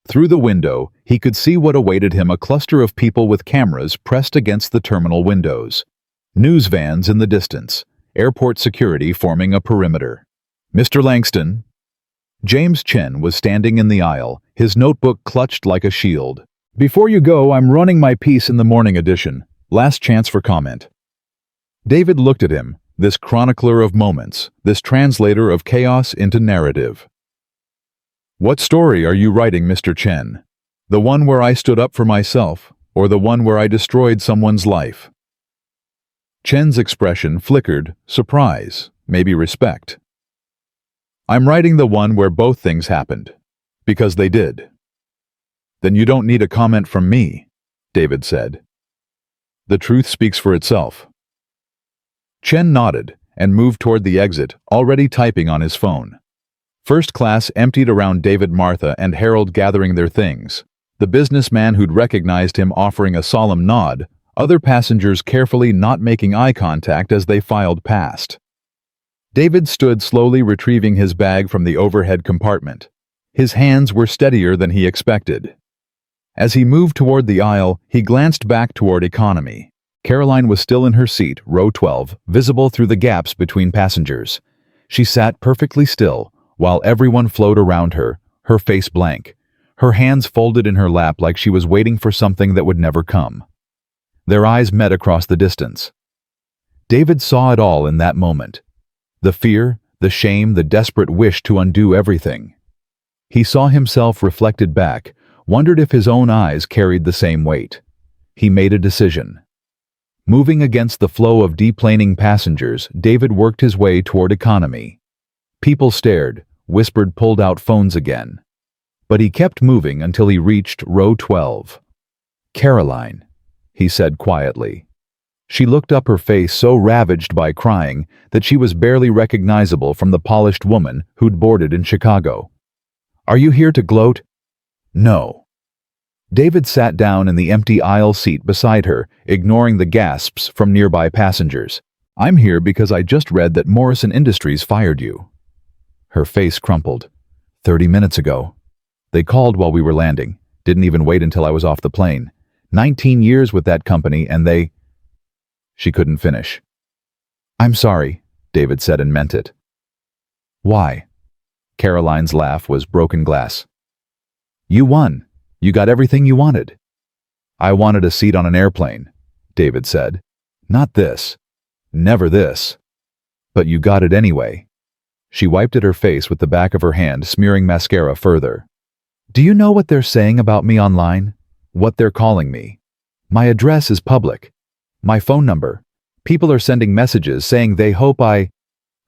Through the window, he could see what awaited him, a cluster of people with cameras pressed against the terminal windows. News vans in the distance, airport security forming a perimeter. "Mr. Langston." James Chen was standing in the aisle, his notebook clutched like a shield. "Before you go, I'm running my piece in the morning edition. Last chance for comment." David looked at him, this chronicler of moments, this translator of chaos into narrative. "What story are you writing, Mr. Chen? The one where I stood up for myself, or the one where I destroyed someone's life?" Chen's expression flickered, surprise, maybe respect. "I'm writing the one where both things happened, because they did." "Then you don't need a comment from me," David said. "The truth speaks for itself." Chen nodded and moved toward the exit, already typing on his phone. First class emptied around David, Martha, and Harold gathering their things. The businessman who'd recognized him offering a solemn nod, other passengers carefully not making eye contact as they filed past. David stood slowly retrieving his bag from the overhead compartment. His hands were steadier than he expected. As he moved toward the aisle, he glanced back toward economy. Caroline was still in her seat, row 12, visible through the gaps between passengers. She sat perfectly still, while everyone flowed around her, her face blank, her hands folded in her lap like she was waiting for something that would never come. Their eyes met across the distance. David saw it all in that moment. The fear, the shame, the desperate wish to undo everything. He saw himself reflected back, wondered if his own eyes carried the same weight. He made a decision. Moving against the flow of deplaning passengers, David worked his way toward economy. People stared, whispered, pulled out phones again. But he kept moving until he reached row 12. "Caroline," he said quietly. She looked up, her face so ravaged by crying that she was barely recognizable from the polished woman who'd boarded in Chicago. "Are you here to gloat?" "No." David sat down in the empty aisle seat beside her, ignoring the gasps from nearby passengers. "I'm here because I just read that Morrison Industries fired you." Her face crumpled. 30 minutes ago. They called while we were landing. Didn't even wait until I was off the plane. 19 years with that company and they... She couldn't finish. "I'm sorry," David said and meant it. "Why?" Caroline's laugh was broken glass. "You won. You got everything you wanted." "I wanted a seat on an airplane," David said. "Not this. Never this. But you got it anyway." She wiped at her face with the back of her hand, smearing mascara further. "Do you know what they're saying about me online? What they're calling me? My address is public. My phone number. People are sending messages saying they hope I..."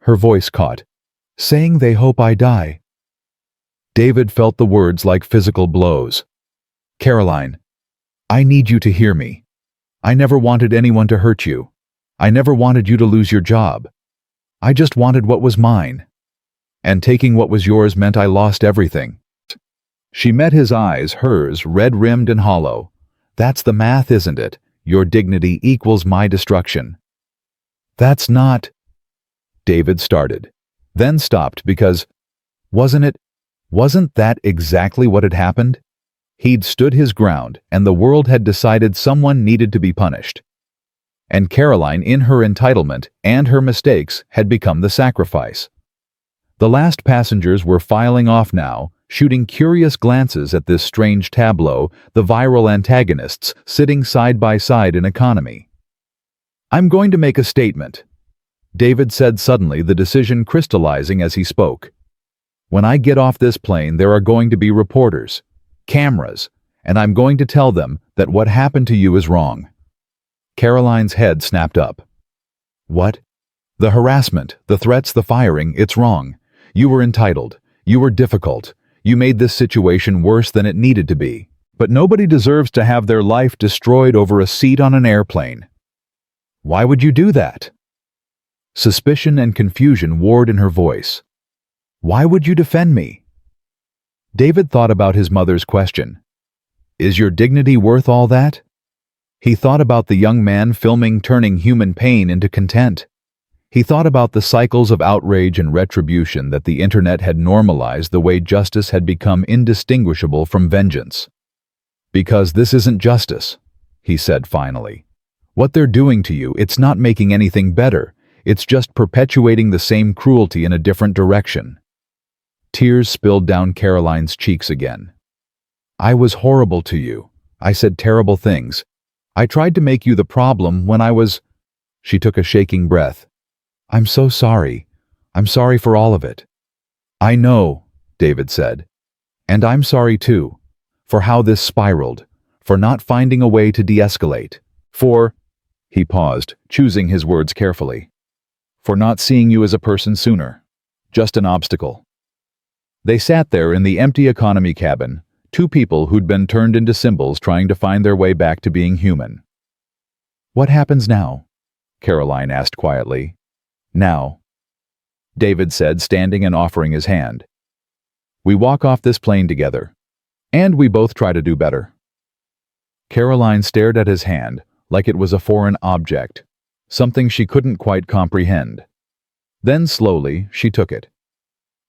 Her voice caught. "Saying they hope I die." David felt the words like physical blows. "Caroline, I need you to hear me. I never wanted anyone to hurt you. I never wanted you to lose your job. I just wanted what was mine. And taking what was yours meant I lost everything." She met his eyes, hers, red-rimmed and hollow. "That's the math, isn't it? Your dignity equals my destruction." "That's not..." David started, then stopped because, wasn't that exactly what had happened? He'd stood his ground, and the world had decided someone needed to be punished. And Caroline, in her entitlement and her mistakes, had become the sacrifice. The last passengers were filing off now, shooting curious glances at this strange tableau, the viral antagonists sitting side by side in economy. "I'm going to make a statement," David said suddenly, the decision crystallizing as he spoke. "When I get off this plane, there are going to be reporters, cameras, and I'm going to tell them that what happened to you is wrong." Caroline's head snapped up. "What?" The harassment, the threats, the firing, it's wrong. You were entitled. You were difficult. You made this situation worse than it needed to be. But nobody deserves to have their life destroyed over a seat on an airplane. Why would you do that? Suspicion and confusion warred in her voice. Why would you defend me? David thought about his mother's question. Is your dignity worth all that? He thought about the young man filming turning human pain into content. He thought about the cycles of outrage and retribution that the internet had normalized the way justice had become indistinguishable from vengeance. Because this isn't justice, he said finally. What they're doing to you, it's not making anything better. It's just perpetuating the same cruelty in a different direction. Tears spilled down Caroline's cheeks again. I was horrible to you. I said terrible things. I tried to make you the problem when I was... She took a shaking breath. I'm so sorry. I'm sorry for all of it. I know, David said. And I'm sorry too, for how this spiraled, for not finding a way to de-escalate, for... He paused, choosing his words carefully. For not seeing you as a person sooner. Just an obstacle. They sat there in the empty economy cabin, two people who'd been turned into symbols trying to find their way back to being human. What happens now? Caroline asked quietly. Now, David said, standing and offering his hand. We walk off this plane together, and we both try to do better. Caroline stared at his hand like it was a foreign object, something she couldn't quite comprehend. Then slowly, she took it.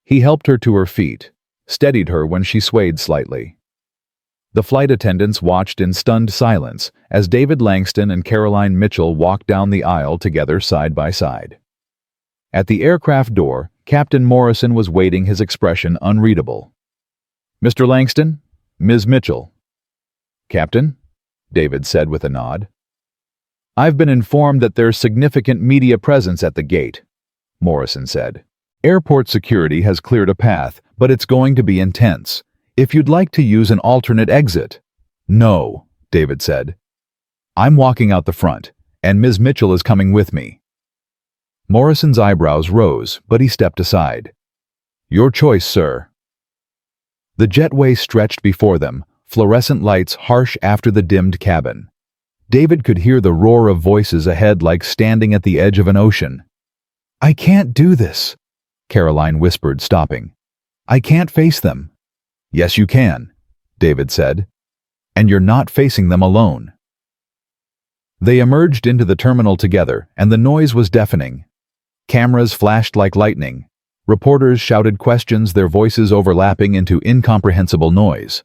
He helped her to her feet, steadied her when she swayed slightly. The flight attendants watched in stunned silence as David Langston and Caroline Mitchell walked down the aisle together side by side. At the aircraft door, Captain Morrison was waiting, his expression unreadable. Mr. Langston, Ms. Mitchell. Captain, David said with a nod. I've been informed that there's significant media presence at the gate, Morrison said. Airport security has cleared a path, but it's going to be intense. If you'd like to use an alternate exit. No, David said. I'm walking out the front, and Ms. Mitchell is coming with me. Morrison's eyebrows rose, but he stepped aside. Your choice, sir. The jetway stretched before them, fluorescent lights harsh after the dimmed cabin. David could hear the roar of voices ahead like standing at the edge of an ocean. I can't do this, Caroline whispered, stopping. I can't face them. Yes, you can, David said. And you're not facing them alone. They emerged into the terminal together, and the noise was deafening. Cameras flashed like lightning. Reporters shouted questions, their voices overlapping into incomprehensible noise.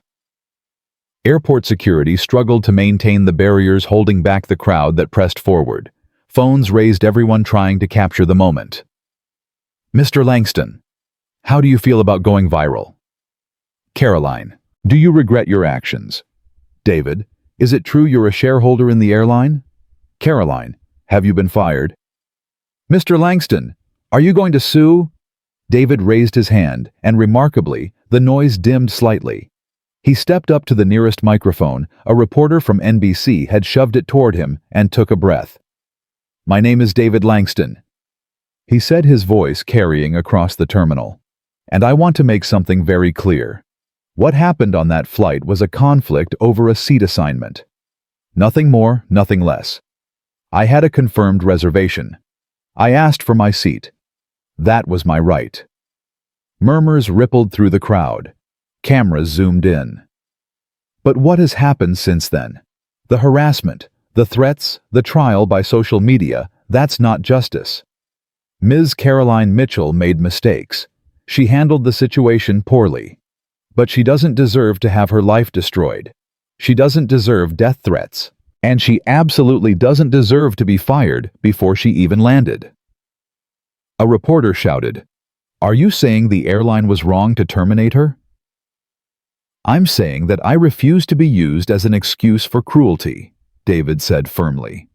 Airport security struggled to maintain the barriers holding back the crowd that pressed forward. Phones raised, everyone trying to capture the moment. Mr. Langston, how do you feel about going viral? Caroline, do you regret your actions? David, is it true you're a shareholder in the airline? Caroline, have you been fired? Mr. Langston, are you going to sue? David raised his hand, and remarkably, the noise dimmed slightly. He stepped up to the nearest microphone. A reporter from NBC had shoved it toward him and took a breath. My name is David Langston, he said, his voice carrying across the terminal. And I want to make something very clear. What happened on that flight was a conflict over a seat assignment. Nothing more, nothing less. I had a confirmed reservation. I asked for my seat. That was my right. Murmurs rippled through the crowd. Cameras zoomed in. But what has happened since then? The harassment, the threats, the trial by social media, that's not justice. Ms. Caroline Mitchell made mistakes. She handled the situation poorly. But she doesn't deserve to have her life destroyed. She doesn't deserve death threats. And she absolutely doesn't deserve to be fired before she even landed. A reporter shouted, Are you saying the airline was wrong to terminate her? I'm saying that I refuse to be used as an excuse for cruelty, David said firmly.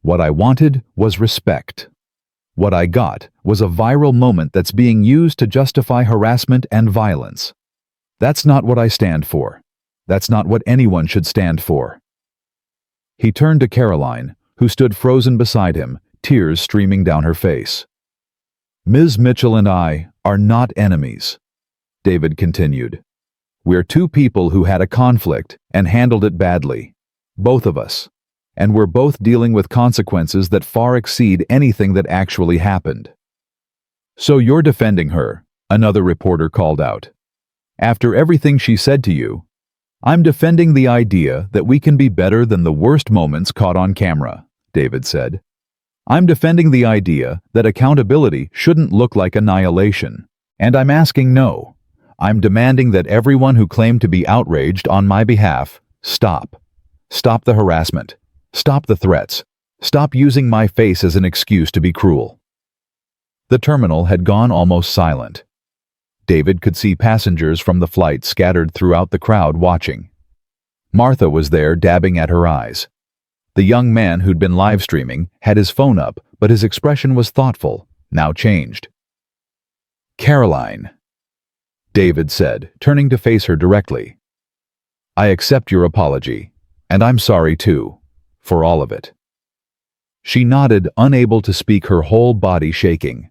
What I wanted was respect. What I got was a viral moment that's being used to justify harassment and violence. That's not what I stand for. That's not what anyone should stand for. He turned to Caroline, who stood frozen beside him, tears streaming down her face. "Ms. Mitchell and I are not enemies," David continued. "We're two people who had a conflict and handled it badly. Both of us. And we're both dealing with consequences that far exceed anything that actually happened." "So you're defending her," another reporter called out. "After everything she said to you?" "I'm defending the idea that we can be better than the worst moments caught on camera," David said. "I'm defending the idea that accountability shouldn't look like annihilation. And I'm asking no. I'm demanding that everyone who claimed to be outraged on my behalf stop. Stop the harassment. Stop the threats. Stop using my face as an excuse to be cruel." The terminal had gone almost silent. David could see passengers from the flight scattered throughout the crowd watching. Martha was there dabbing at her eyes. The young man who'd been live streaming had his phone up, but his expression was thoughtful, now changed. "Caroline," David said, turning to face her directly. "I accept your apology, and I'm sorry too, for all of it." She nodded, unable to speak, her whole body shaking.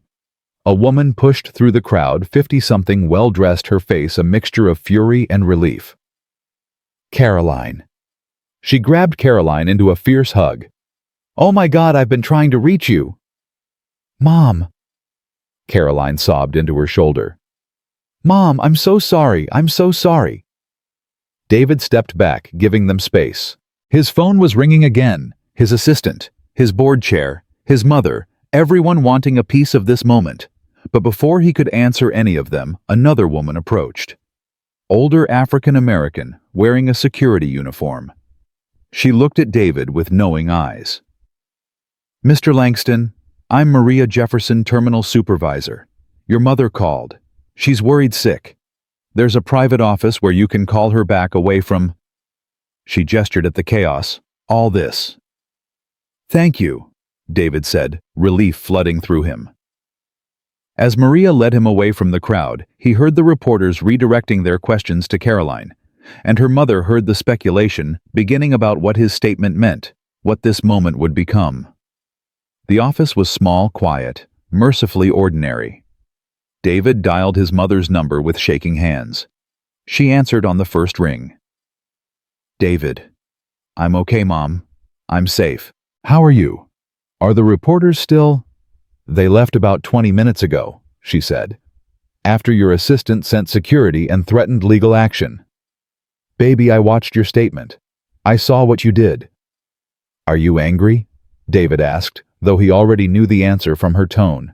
A woman pushed through the crowd, 50-something, well-dressed, her face a mixture of fury and relief. "Caroline." She grabbed Caroline into a fierce hug. "Oh my God, I've been trying to reach you." "Mom." Caroline sobbed into her shoulder. "Mom, I'm so sorry, I'm so sorry." David stepped back, giving them space. His phone was ringing again, his assistant, his board chair, his mother, everyone wanting a piece of this moment. But before he could answer any of them, another woman approached. Older African-American, wearing a security uniform. She looked at David with knowing eyes. "Mr. Langston, I'm Maria Jefferson, terminal supervisor. Your mother called. She's worried sick. There's a private office where you can call her back away from—" She gestured at the chaos. "All this." "Thank you," David said, relief flooding through him. As Maria led him away from the crowd, he heard the reporters redirecting their questions to Caroline, and her mother heard the speculation beginning about what his statement meant, what this moment would become. The office was small, quiet, mercifully ordinary. David dialed his mother's number with shaking hands. She answered on the first ring. "David." "I'm okay, Mom. I'm safe. How are you? Are the reporters still—" "They left about 20 minutes ago," she said. "After your assistant sent security and threatened legal action." "Baby, I watched your statement. I saw what you did." "Are you angry?" David asked, though he already knew the answer from her tone.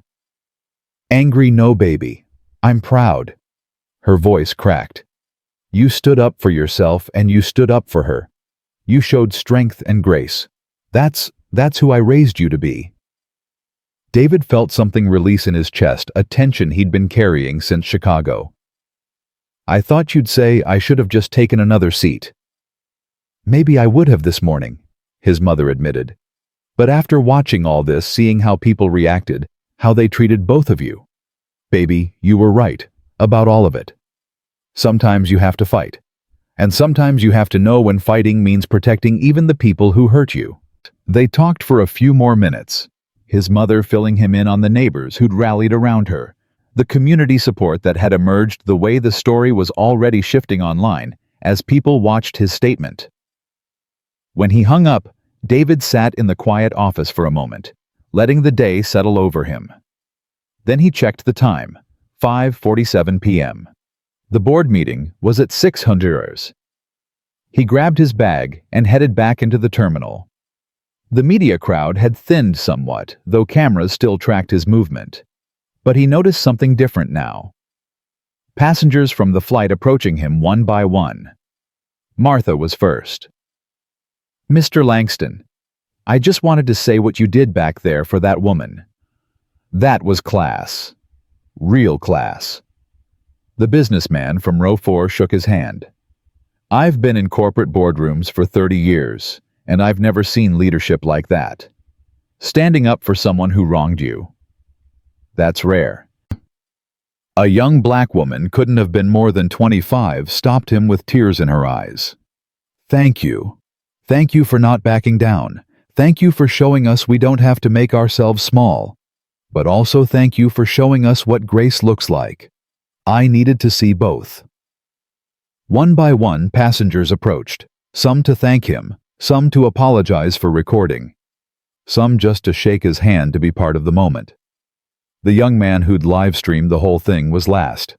"Angry, no, baby. I'm proud." Her voice cracked. "You stood up for yourself and you stood up for her. You showed strength and grace. That's who I raised you to be." David felt something release in his chest, a tension he'd been carrying since Chicago. "I thought you'd say I should have just taken another seat." "Maybe I would have this morning," his mother admitted. "But after watching all this, seeing how people reacted, how they treated both of you, baby, you were right about all of it. Sometimes you have to fight. And sometimes you have to know when fighting means protecting even the people who hurt you." They talked for a few more minutes, his mother filling him in on the neighbors who'd rallied around her, the community support that had emerged, the way the story was already shifting online as people watched his statement. When he hung up, David sat in the quiet office for a moment, letting the day settle over him. Then he checked the time, 5:47 p.m. The board meeting was at 6:00. He grabbed his bag and headed back into the terminal. The media crowd had thinned somewhat, though cameras still tracked his movement. But he noticed something different now. Passengers from the flight approaching him one by one. Martha was first. "Mr. Langston, I just wanted to say what you did back there for that woman. That was class. Real class." The businessman from row 4 shook his hand. "I've been in corporate boardrooms for 30 years, and I've never seen leadership like that. Standing up for someone who wronged you. That's rare." A young black woman, couldn't have been more than 25, stopped him with tears in her eyes. "Thank you. Thank you for not backing down. Thank you for showing us we don't have to make ourselves small. But also thank you for showing us what grace looks like. I needed to see both. One by one, passengers approached, some to thank him, some to apologize for recording, some just to shake his hand to be part of the moment. The young man who'd live-streamed the whole thing was last.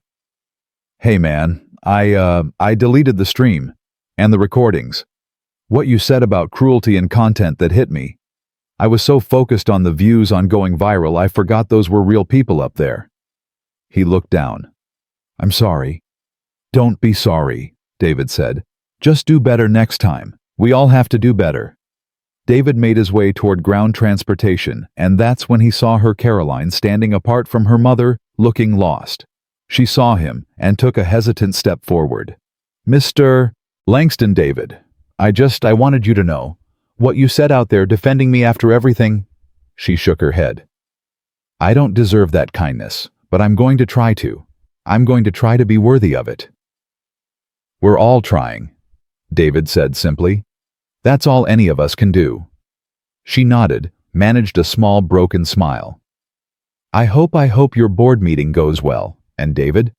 Hey man, I deleted the stream and the recordings. What you said about cruelty and content that hit me. I was so focused on the views on going viral I forgot those were real people up there. He looked down. I'm sorry. Don't be sorry, David said. Just do better next time. We all have to do better. David made his way toward ground transportation, and that's when he saw her Caroline standing apart from her mother, looking lost. She saw him and took a hesitant step forward. Mr. Langston, David, I wanted you to know. What you said out there defending me after everything. She shook her head. I don't deserve that kindness, but I'm going to try to. I'm going to try to be worthy of it. We're all trying, David said simply. That's all any of us can do. She nodded, managed a small broken smile. I hope your board meeting goes well, and David,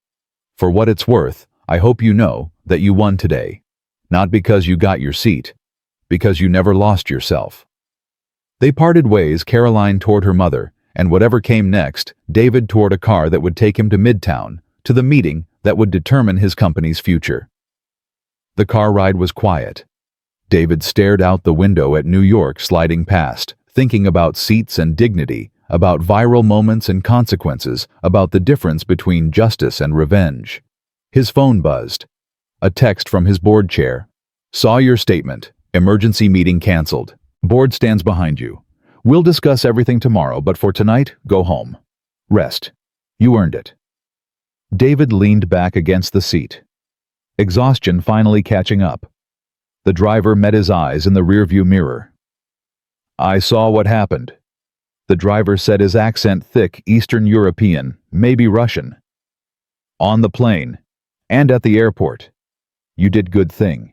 for what it's worth, I hope you know that you won today. Not because you got your seat, because you never lost yourself. They parted ways, Caroline toward her mother, and whatever came next, David toward a car that would take him to Midtown, to the meeting that would determine his company's future. The car ride was quiet. David stared out the window at New York sliding past, thinking about seats and dignity, about viral moments and consequences, about the difference between justice and revenge. His phone buzzed. A text from his board chair. Saw your statement. Emergency meeting canceled. Board stands behind you. We'll discuss everything tomorrow, but for tonight, go home. Rest. You earned it. David leaned back against the seat. Exhaustion finally catching up. The driver met his eyes in the rearview mirror. I saw what happened. The driver said, his accent thick, Eastern European, maybe Russian. On the plane, and at the airport. You did good thing.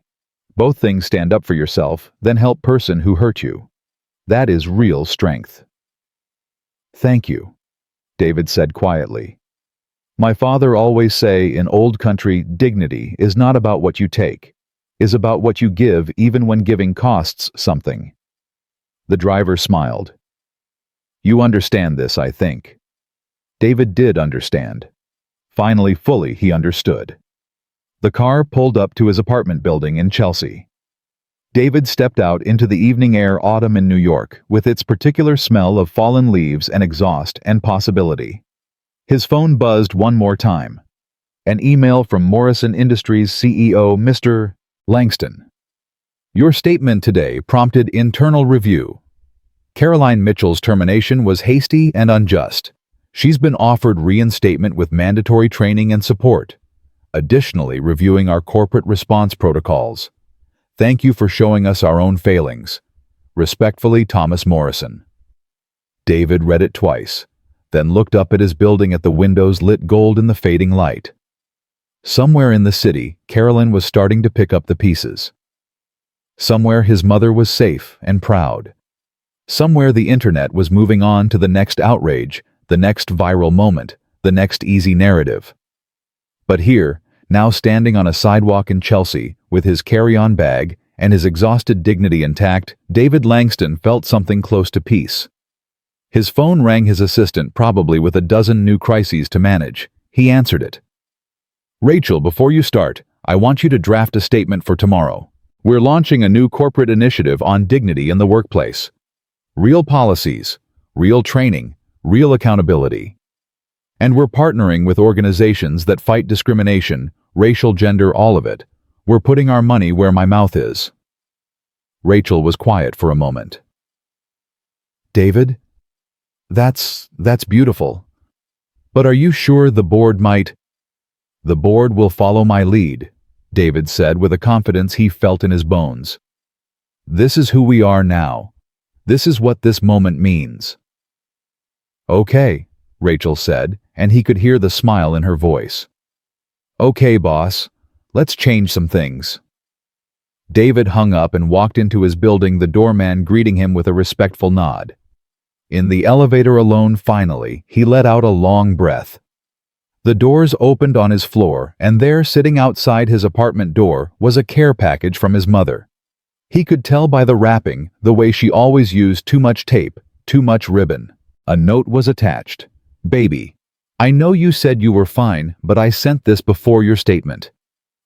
Both things, stand up for yourself, then help person who hurt you. That is real strength. Thank you, David said quietly. My father always say in old country, dignity is not about what you take, is about what you give even when giving costs something. The driver smiled. You understand this, I think. David did understand. Finally, fully, he understood. The car pulled up to his apartment building in Chelsea. David stepped out into the evening air, autumn in New York, with its particular smell of fallen leaves and exhaust and possibility. His phone buzzed one more time. An email from Morrison Industries CEO, Mr. Langston. Your statement today prompted internal review. Caroline Mitchell's termination was hasty and unjust. She's been offered reinstatement with mandatory training and support. Additionally, reviewing our corporate response protocols. Thank you for showing us our own failings. Respectfully, Thomas Morrison. David read it twice, then looked up at his building at the windows lit gold in the fading light. Somewhere in the city, Caroline was starting to pick up the pieces. Somewhere his mother was safe and proud. Somewhere the internet was moving on to the next outrage, the next viral moment, the next easy narrative. But here, now standing on a sidewalk in Chelsea, with his carry-on bag and his exhausted dignity intact, David Langston felt something close to peace. His phone rang, his assistant probably with a dozen new crises to manage. He answered it. Rachel, before you start, I want you to draft a statement for tomorrow. We're launching a new corporate initiative on dignity in the workplace. Real policies, real training, real accountability. And we're partnering with organizations that fight discrimination, racial, gender, all of it. We're putting our money where my mouth is. Rachel was quiet for a moment. David? That's beautiful. But are you sure the board might? The board will follow my lead, David said with a confidence he felt in his bones. This is who we are now. This is what this moment means. Okay, Rachel said, and he could hear the smile in her voice. Okay, boss. Let's change some things. David hung up and walked into his building, the doorman greeting him with a respectful nod. In the elevator alone, finally, he let out a long breath. The doors opened on his floor, and there, sitting outside his apartment door, was a care package from his mother. He could tell by the wrapping, the way she always used too much tape, too much ribbon. A note was attached. "Baby, I know you said you were fine, but I sent this before your statement.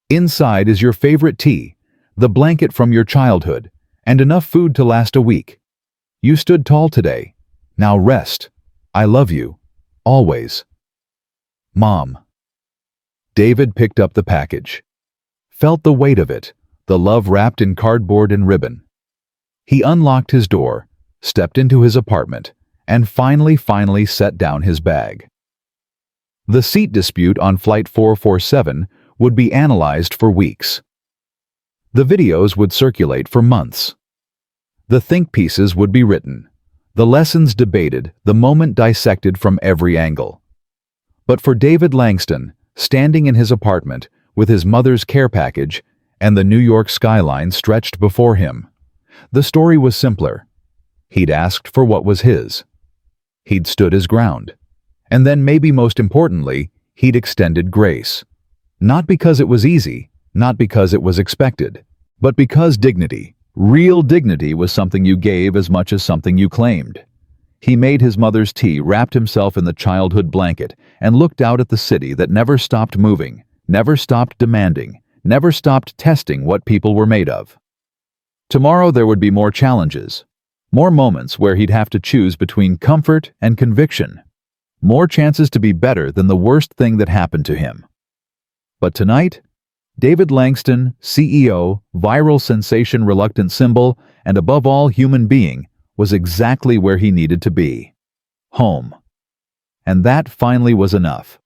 Inside is your favorite tea, the blanket from your childhood, and enough food to last a week. You stood tall today. Now rest. I love you. Always. Mom." David picked up the package. Felt the weight of it, the love wrapped in cardboard and ribbon. He unlocked his door, stepped into his apartment, and finally set down his bag. The seat dispute on Flight 447 would be analyzed for weeks. The videos would circulate for months. The think pieces would be written, the lessons debated, the moment dissected from every angle. But for David Langston, standing in his apartment with his mother's care package and the New York skyline stretched before him, the story was simpler. He'd asked for what was his. He'd stood his ground. And then, maybe most importantly, he'd extended grace. Not because it was easy, not because it was expected, but because dignity, real dignity, was something you gave as much as something you claimed. He made his mother's tea, wrapped himself in the childhood blanket, and looked out at the city that never stopped moving, never stopped demanding, never stopped testing what people were made of. Tomorrow there would be more challenges, more moments where he'd have to choose between comfort and conviction, more chances to be better than the worst thing that happened to him. But tonight, David Langston, CEO, viral sensation, reluctant symbol, and above all human being, was exactly where he needed to be. Home. And that finally was enough.